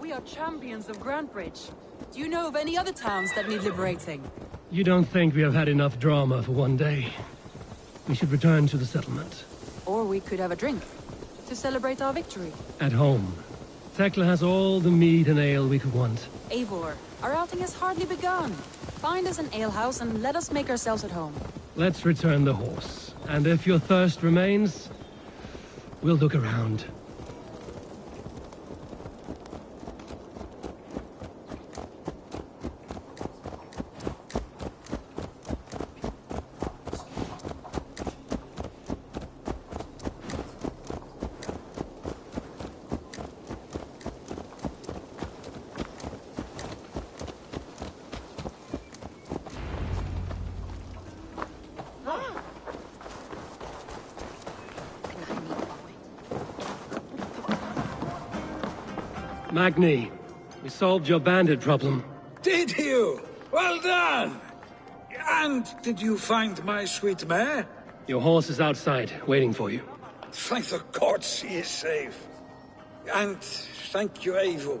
We are champions of Grantbridge. Do you know of any other towns that need liberating? You don't think we have had enough drama for one day? We should return to the settlement. Or we could have a drink, to celebrate our victory. At home. Tekla has all the mead and ale we could want. Eivor, our outing has hardly begun. Find us an alehouse and let us make ourselves at home. Let's return the horse. And if your thirst remains, we'll look around. Magni, we solved your bandit problem. Did you? Well done! And did you find my sweet mare? Your horse is outside, waiting for you. Thank the gods she is safe. And thank you, Eivor.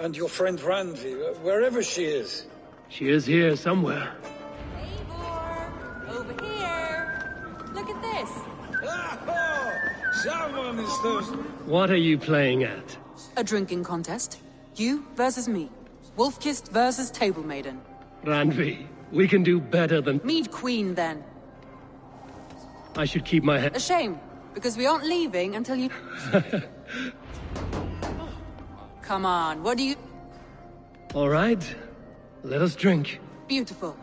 And your friend Randvi, wherever she is. She is here somewhere. Eivor! Over here! Look at this! Oh, someone is thirsty. What are you playing at? A drinking contest. You versus me. Wolf-kissed versus Table Maiden. Randvi, we can do better than... Mead Queen, then. I should keep my head... A shame, because we aren't leaving until you... Come on, what do you... All right, let us drink. Beautiful.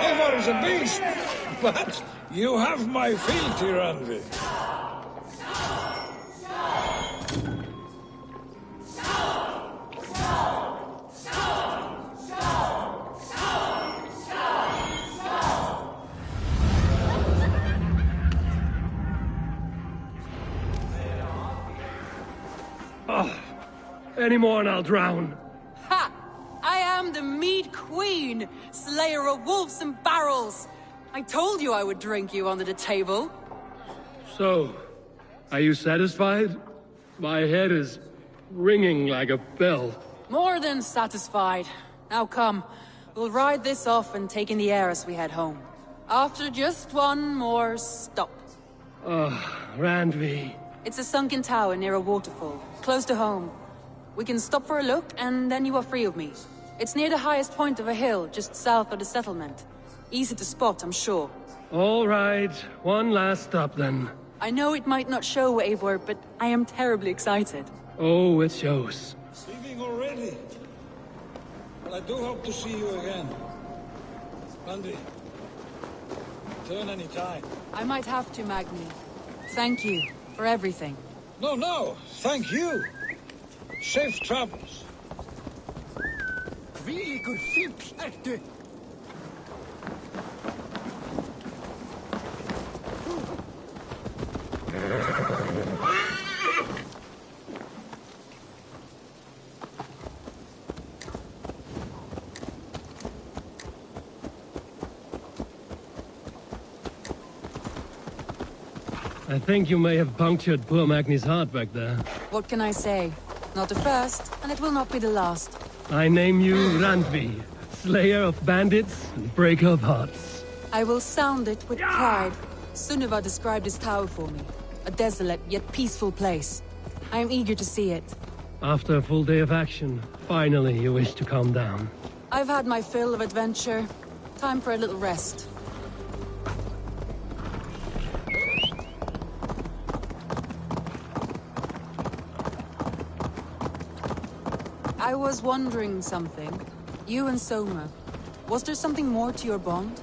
Eivor is a beast, but you have my fealty, Randvi. Any more and I'll drown. Ha! I am the Mead Queen, slayer of wolves and barrels. I told you I would drink you under the table. So, are you satisfied? My head is ringing like a bell. More than satisfied. Now come, we'll ride this off and take in the air as we head home. After just one more stop. Randvi. It's a sunken tower near a waterfall, close to home. We can stop for a look, and then you are free of me. It's near the highest point of a hill, just south of the settlement. Easy to spot, I'm sure. All right, one last stop then. I know it might not show, Eivor, but I am terribly excited. Oh, it shows. Leaving already? Well, I do hope to see you again. Andy, return any time. I might have to, Magni. Thank you for everything. No, thank you. Safe travels. Hvílíkur fífl ertu! I think you may have punctured poor Magni's heart back there. What can I say? Not the first, and it will not be the last. I name you Randvi, slayer of bandits and breaker of hearts. I will sound it with pride. Sunniva described this tower for me. A desolate yet peaceful place. I am eager to see it. After a full day of action, finally you wish to calm down. I've had my fill of adventure. Time for a little rest. I was wondering something. You and Soma. Was there something more to your bond?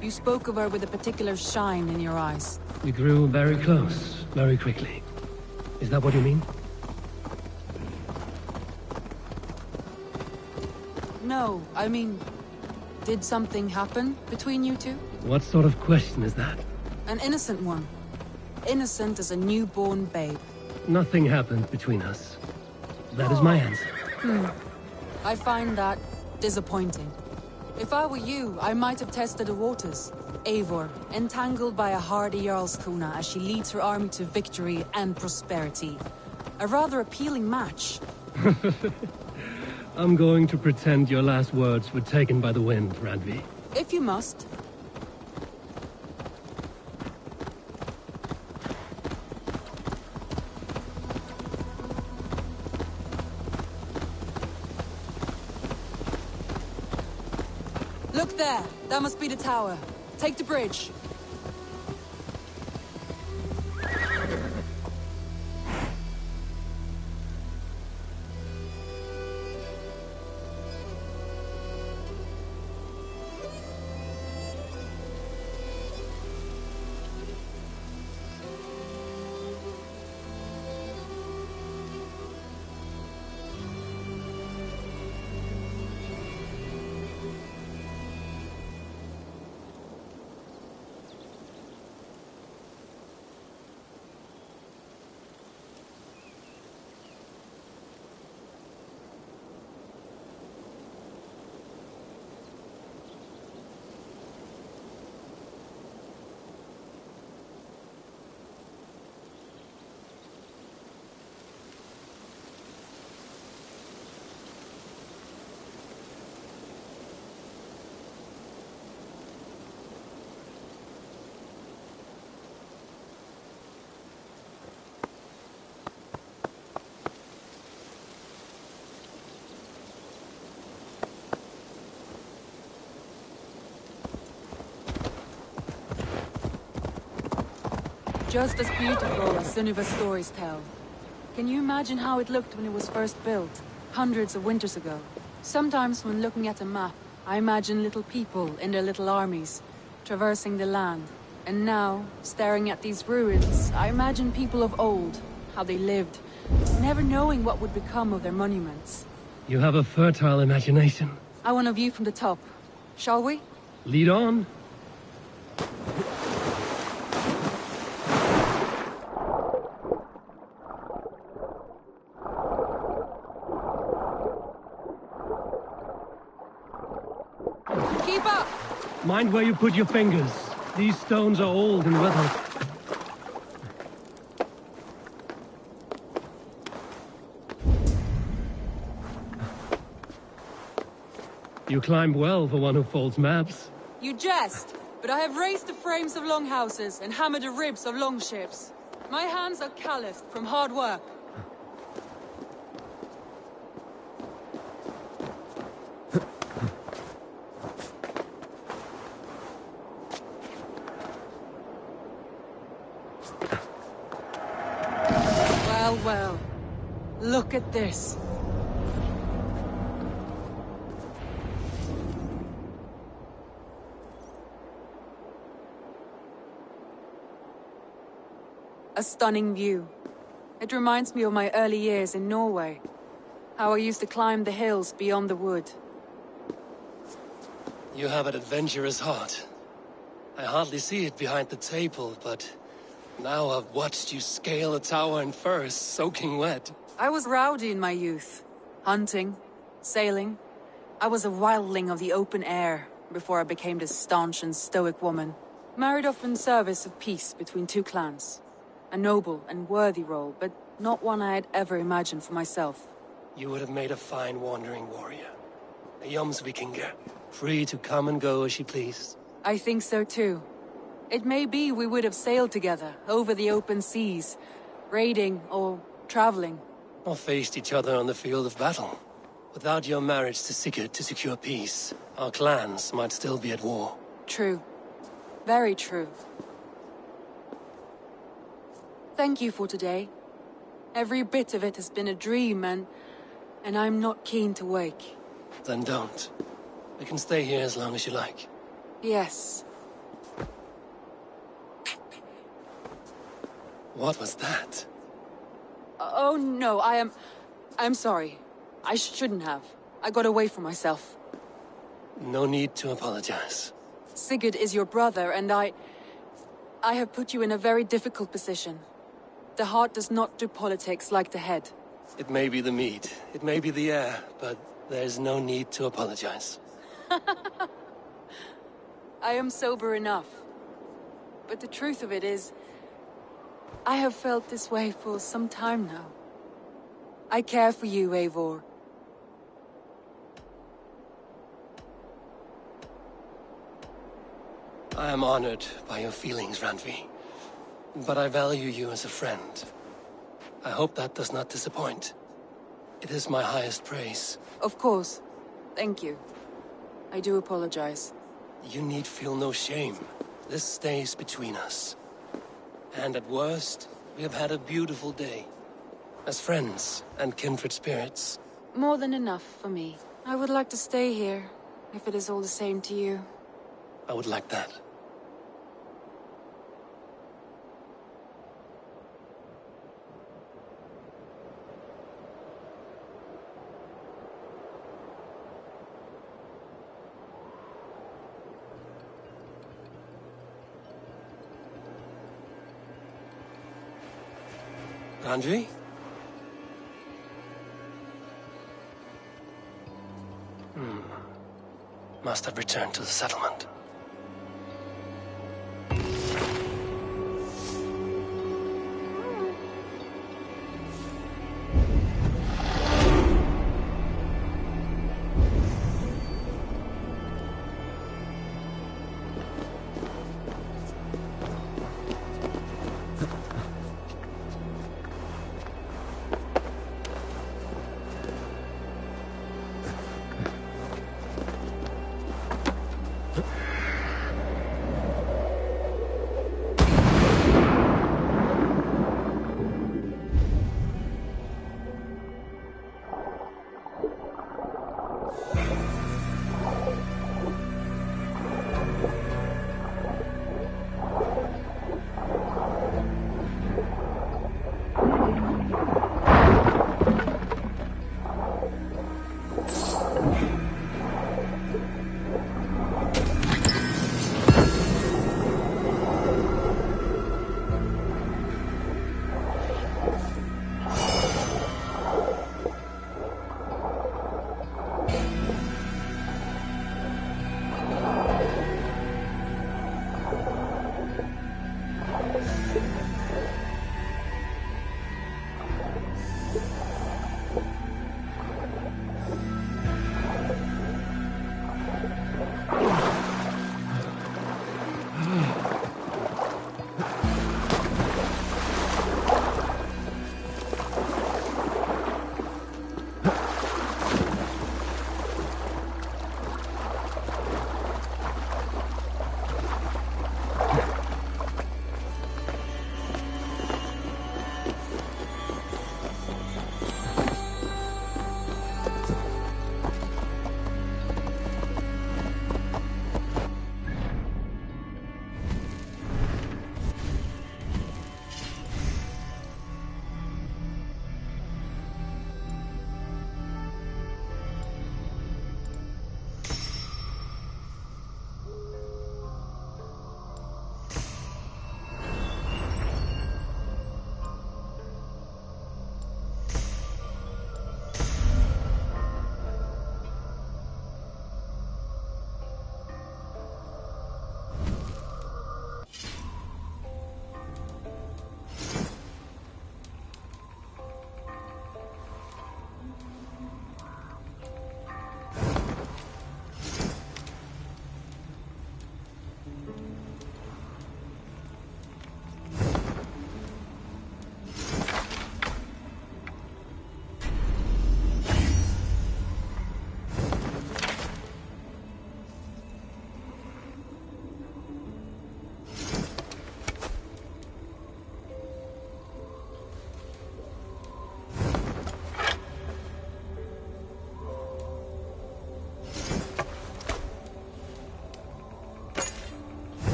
You spoke of her with a particular shine in your eyes. We grew very close, very quickly. Is that what you mean? No, I mean... Did something happen between you two? What sort of question is that? An innocent one. Innocent as a newborn babe. Nothing happened between us. That is my answer. I find that disappointing. If I were you, I might have tested the waters. Eivor, entangled by a hardy Jarlskona as she leads her army to victory and prosperity. A rather appealing match. I'm going to pretend your last words were taken by the wind, Randvi. If you must. Look there! That must be the tower. Take the bridge. Just as beautiful as Sunniva's stories tell. Can you imagine how it looked when it was first built, hundreds of winters ago? Sometimes when looking at a map, I imagine little people in their little armies, traversing the land. And now, staring at these ruins, I imagine people of old, how they lived, never knowing what would become of their monuments. You have a fertile imagination. I want a view from the top. Shall we? Lead on. Mind where you put your fingers. These stones are old and weathered. You climb well for one who folds maps. You jest, but I have raised the frames of longhouses and hammered the ribs of longships. My hands are calloused from hard work. Well, well. Look at this. A stunning view. It reminds me of my early years in Norway. How I used to climb the hills beyond the wood. You have an adventurous heart. I hardly see it behind the table, but now I've watched you scale a tower in furs, soaking wet. I was rowdy in my youth. Hunting, sailing. I was a wildling of the open air before I became this staunch and stoic woman. Married off in service of peace between two clans. A noble and worthy role, but not one I had ever imagined for myself. You would have made a fine wandering warrior. A Jomsvikinger, free to come and go as you pleased. I think so too. It may be we would have sailed together, over the open seas, raiding or traveling. Or faced each other on the field of battle. Without your marriage to Sigurd to secure peace, our clans might still be at war. True. Very true. Thank you for today. Every bit of it has been a dream, and I'm not keen to wake. Then don't. We can stay here as long as you like. Yes. What was that? Oh no, I'm sorry. I shouldn't have. I got away from myself. No need to apologize. Sigurd is your brother, and I have put you in a very difficult position. The heart does not do politics like the head. It may be the meat, it may be the air, but there's no need to apologize. I am sober enough. But the truth of it is, I have felt this way for some time now. I care for you, Eivor. I am honored by your feelings, Randvi. But I value you as a friend. I hope that does not disappoint. It is my highest praise. Of course. Thank you. I do apologize. You need feel no shame. This stays between us. And at worst, we have had a beautiful day. As friends and kindred spirits. More than enough for me. I would like to stay here, if it is all the same to you. I would like that. Randvi? Must have returned to the settlement.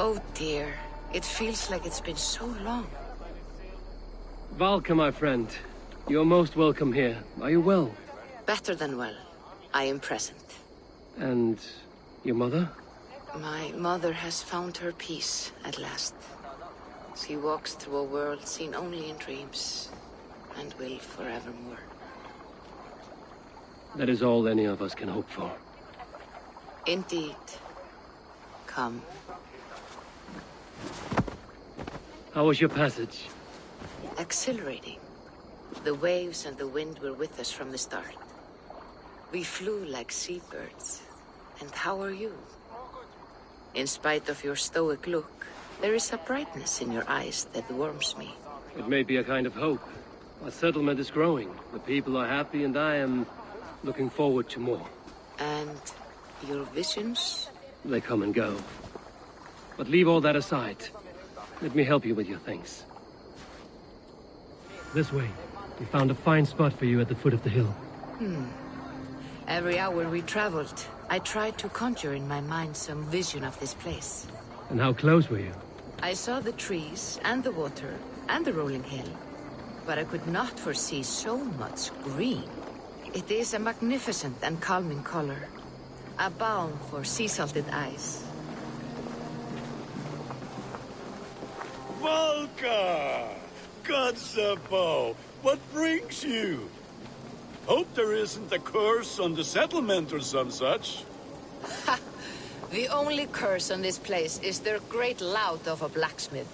Oh dear. It feels like it's been so long. Valka, my friend. You're most welcome here. Are you well? Better than well. I am present. And your mother? My mother has found her peace at last. She walks through a world seen only in dreams, and will forevermore. That is all any of us can hope for. Indeed. Come. How was your passage? Exhilarating. The waves and the wind were with us from the start. We flew like seabirds. And how are you? In spite of your stoic look, there is a brightness in your eyes that warms me. It may be a kind of hope. Our settlement is growing. The people are happy, and I am looking forward to more. And your visions? They come and go. But leave all that aside. Let me help you with your things. This way. We found a fine spot for you at the foot of the hill. Every hour we traveled, I tried to conjure in my mind some vision of this place. And how close were you? I saw the trees, and the water, and the rolling hill. But I could not foresee so much green. It is a magnificent and calming color. A balm for sea-salted eyes. Valka! Godsapo! What brings you? Hope there isn't a curse on the settlement or some such. Ha! The only curse on this place is their great lout of a blacksmith.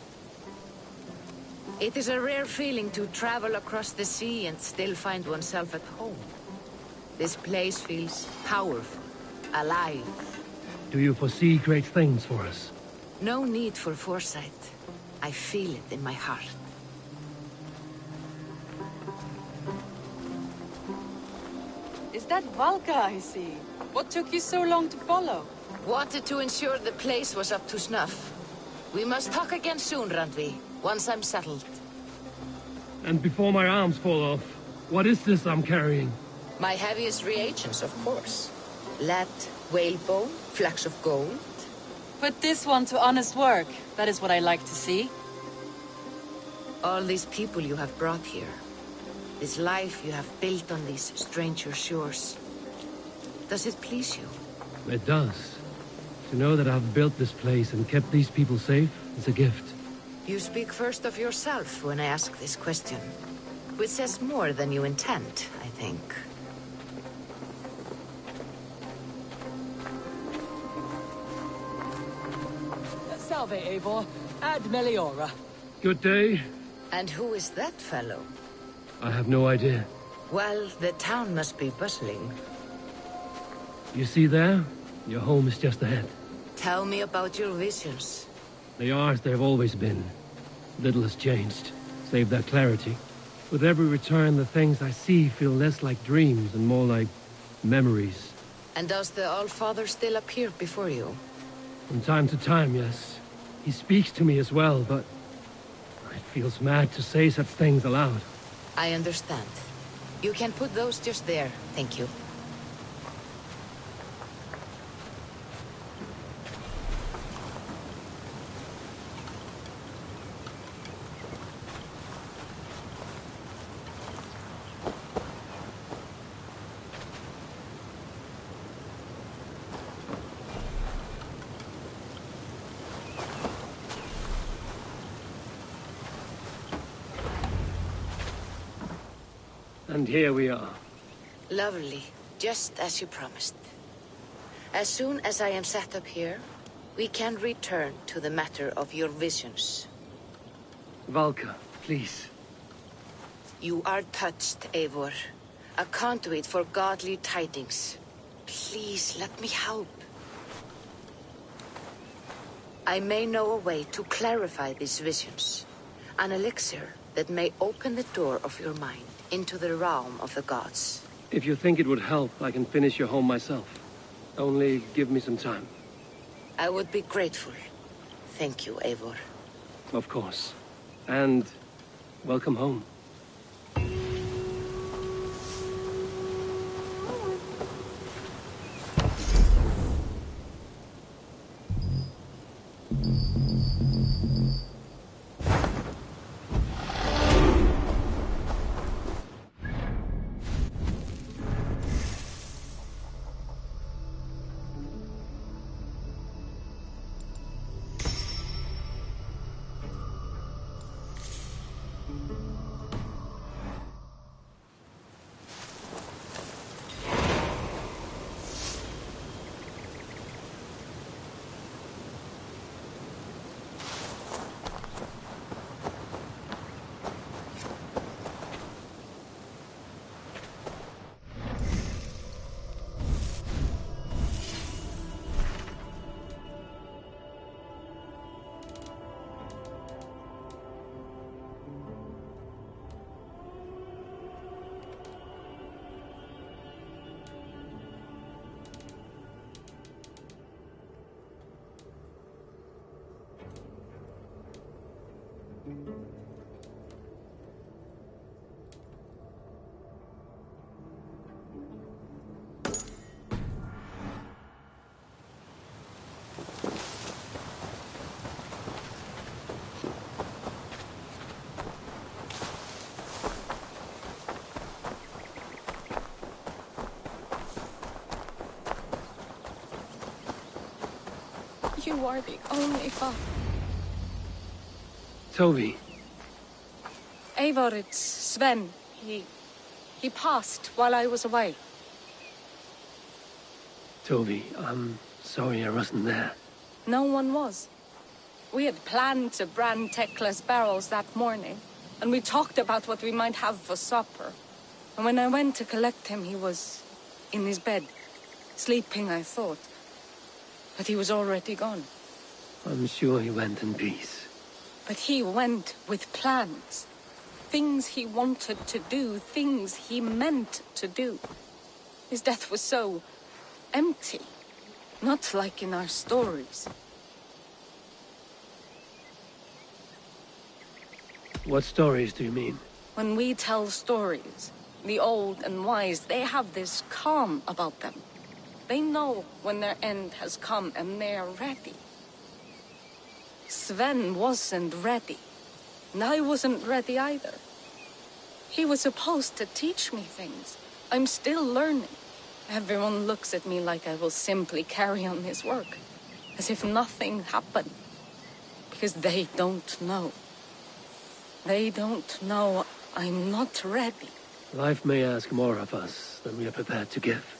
It is a rare feeling to travel across the sea and still find oneself at home. This place feels powerful, alive. Do you foresee great things for us? No need for foresight. I feel it in my heart. Is that Valka I see? What took you so long to follow? Wanted to ensure the place was up to snuff. We must talk again soon, Randvi, once I'm settled. And before my arms fall off, what is this I'm carrying? My heaviest reagents, of course. Lead, whalebone, flecks of gold. Put this one to honest work. That is what I like to see. All these people you have brought here. This life you have built on these stranger shores. Does it please you? It does. To know that I've built this place and kept these people safe is a gift. You speak first of yourself when I ask this question. Which says more than you intend, I think. Salve, Eivor. Ad Meliora. Good day. And who is that fellow? I have no idea. Well, the town must be bustling. You see there? Your home is just ahead. Tell me about your visions. They are as they've always been. Little has changed, save their clarity. With every return, the things I see feel less like dreams and more like memories. And does the All-Father still appear before you? From time to time, yes. He speaks to me as well, but it feels mad to say such things aloud. I understand. You can put those just there, thank you. And here we are. Lovely, just as you promised. As soon as I am set up here, we can return to the matter of your visions. Valka, please. You are touched, Eivor. A conduit for godly tidings. Please, let me help. I may know a way to clarify these visions. An elixir that may open the door of your mind into the realm of the gods. If you think it would help, I can finish your home myself. Only give me some time. I would be grateful. Thank you, Eivor. Of course. And welcome home. You are the only father. Toby. Eivor, it's Sven. He passed while I was away. Toby, I'm sorry I wasn't there. No one was. We had planned to brand Tekla's barrels that morning, and we talked about what we might have for supper. And when I went to collect him, he was in his bed. Sleeping, I thought. But he was already gone. I'm sure he went in peace. But he went with plans. Things he wanted to do, things he meant to do. His death was so empty. Not like in our stories. What stories do you mean? When we tell stories, the old and wise, they have this calm about them. They know when their end has come and they're ready. Sven wasn't ready. And I wasn't ready either. He was supposed to teach me things. I'm still learning. Everyone looks at me like I will simply carry on his work. As if nothing happened. Because they don't know. They don't know I'm not ready. Life may ask more of us than we are prepared to give.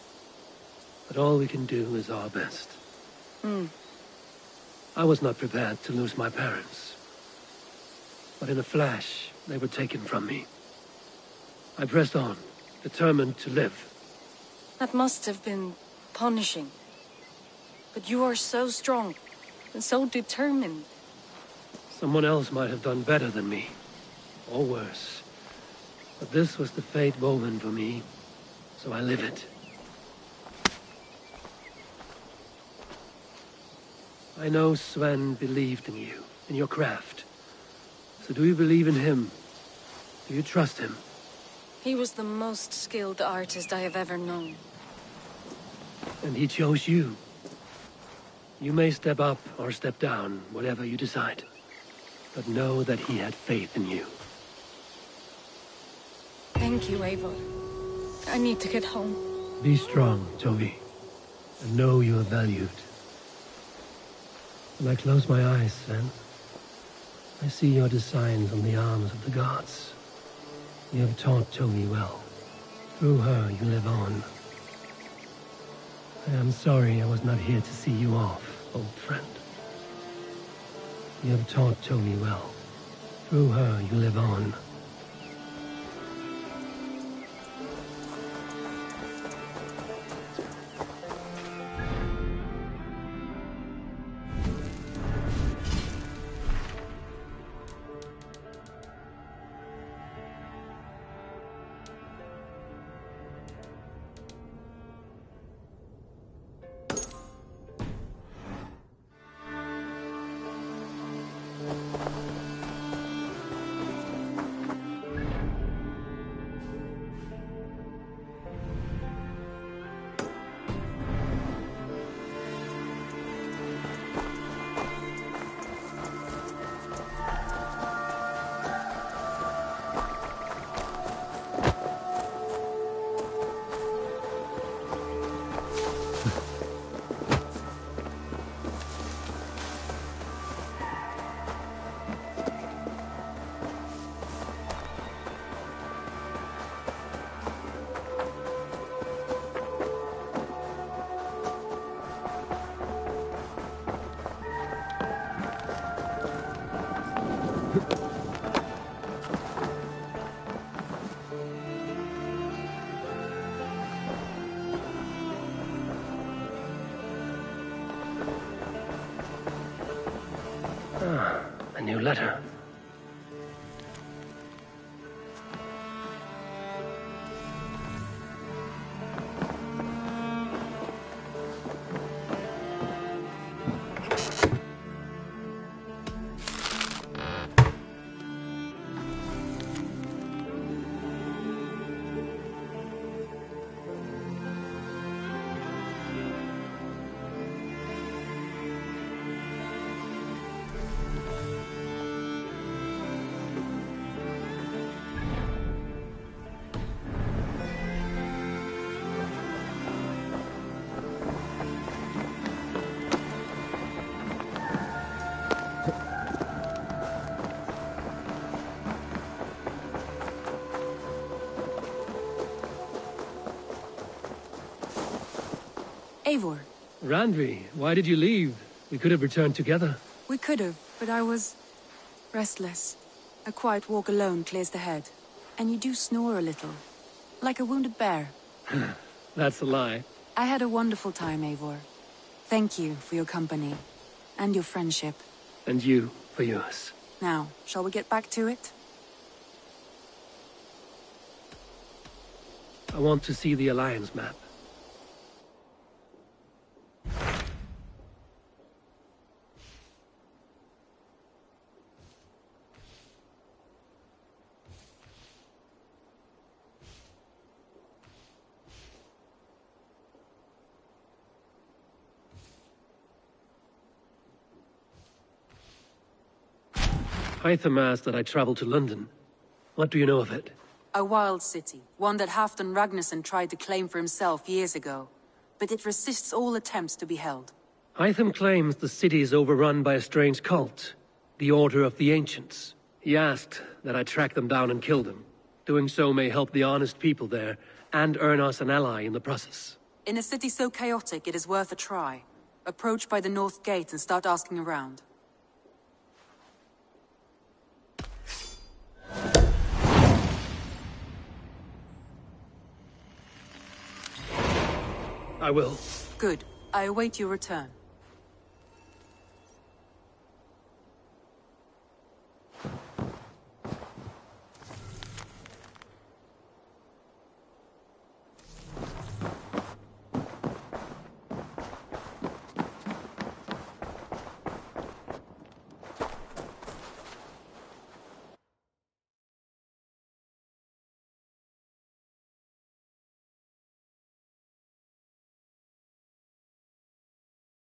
But all we can do is our best. I was not prepared to lose my parents. But in a flash, they were taken from me. I pressed on, determined to live. That must have been punishing. But you are so strong, and so determined. Someone else might have done better than me. Or worse. But this was the fate woven for me, so I live it. I know Sven believed in you, in your craft. So do you believe in him? Do you trust him? He was the most skilled artist I have ever known. And he chose you. You may step up or step down, whatever you decide. But know that he had faith in you. Thank you, Eivor. I need to get home. Be strong, Toby. And know you are valued. When I close my eyes, Sven, I see your designs on the arms of the gods. You have taught Toby well. Through her, you live on. I am sorry I was not here to see you off, old friend. You have taught Toby well. Through her, you live on. A new letter. Eivor. Randvi, why did you leave? We could have returned together. We could have, but I was... restless. A quiet walk alone clears the head. And you do snore a little. Like a wounded bear. That's a lie. I had a wonderful time, Eivor. Thank you for your company. And your friendship. And you for yours. Now, shall we get back to it? I want to see the Alliance map. Hytham asked that I travel to London. What do you know of it? A wild city, one that Halfdan Ragnarsson tried to claim for himself years ago. But it resists all attempts to be held. Hytham claims the city is overrun by a strange cult, the Order of the Ancients. He asked that I track them down and kill them. Doing so may help the honest people there, and earn us an ally in the process. In a city so chaotic, it is worth a try. Approach by the North Gate and start asking around. I will. Good. I await your return.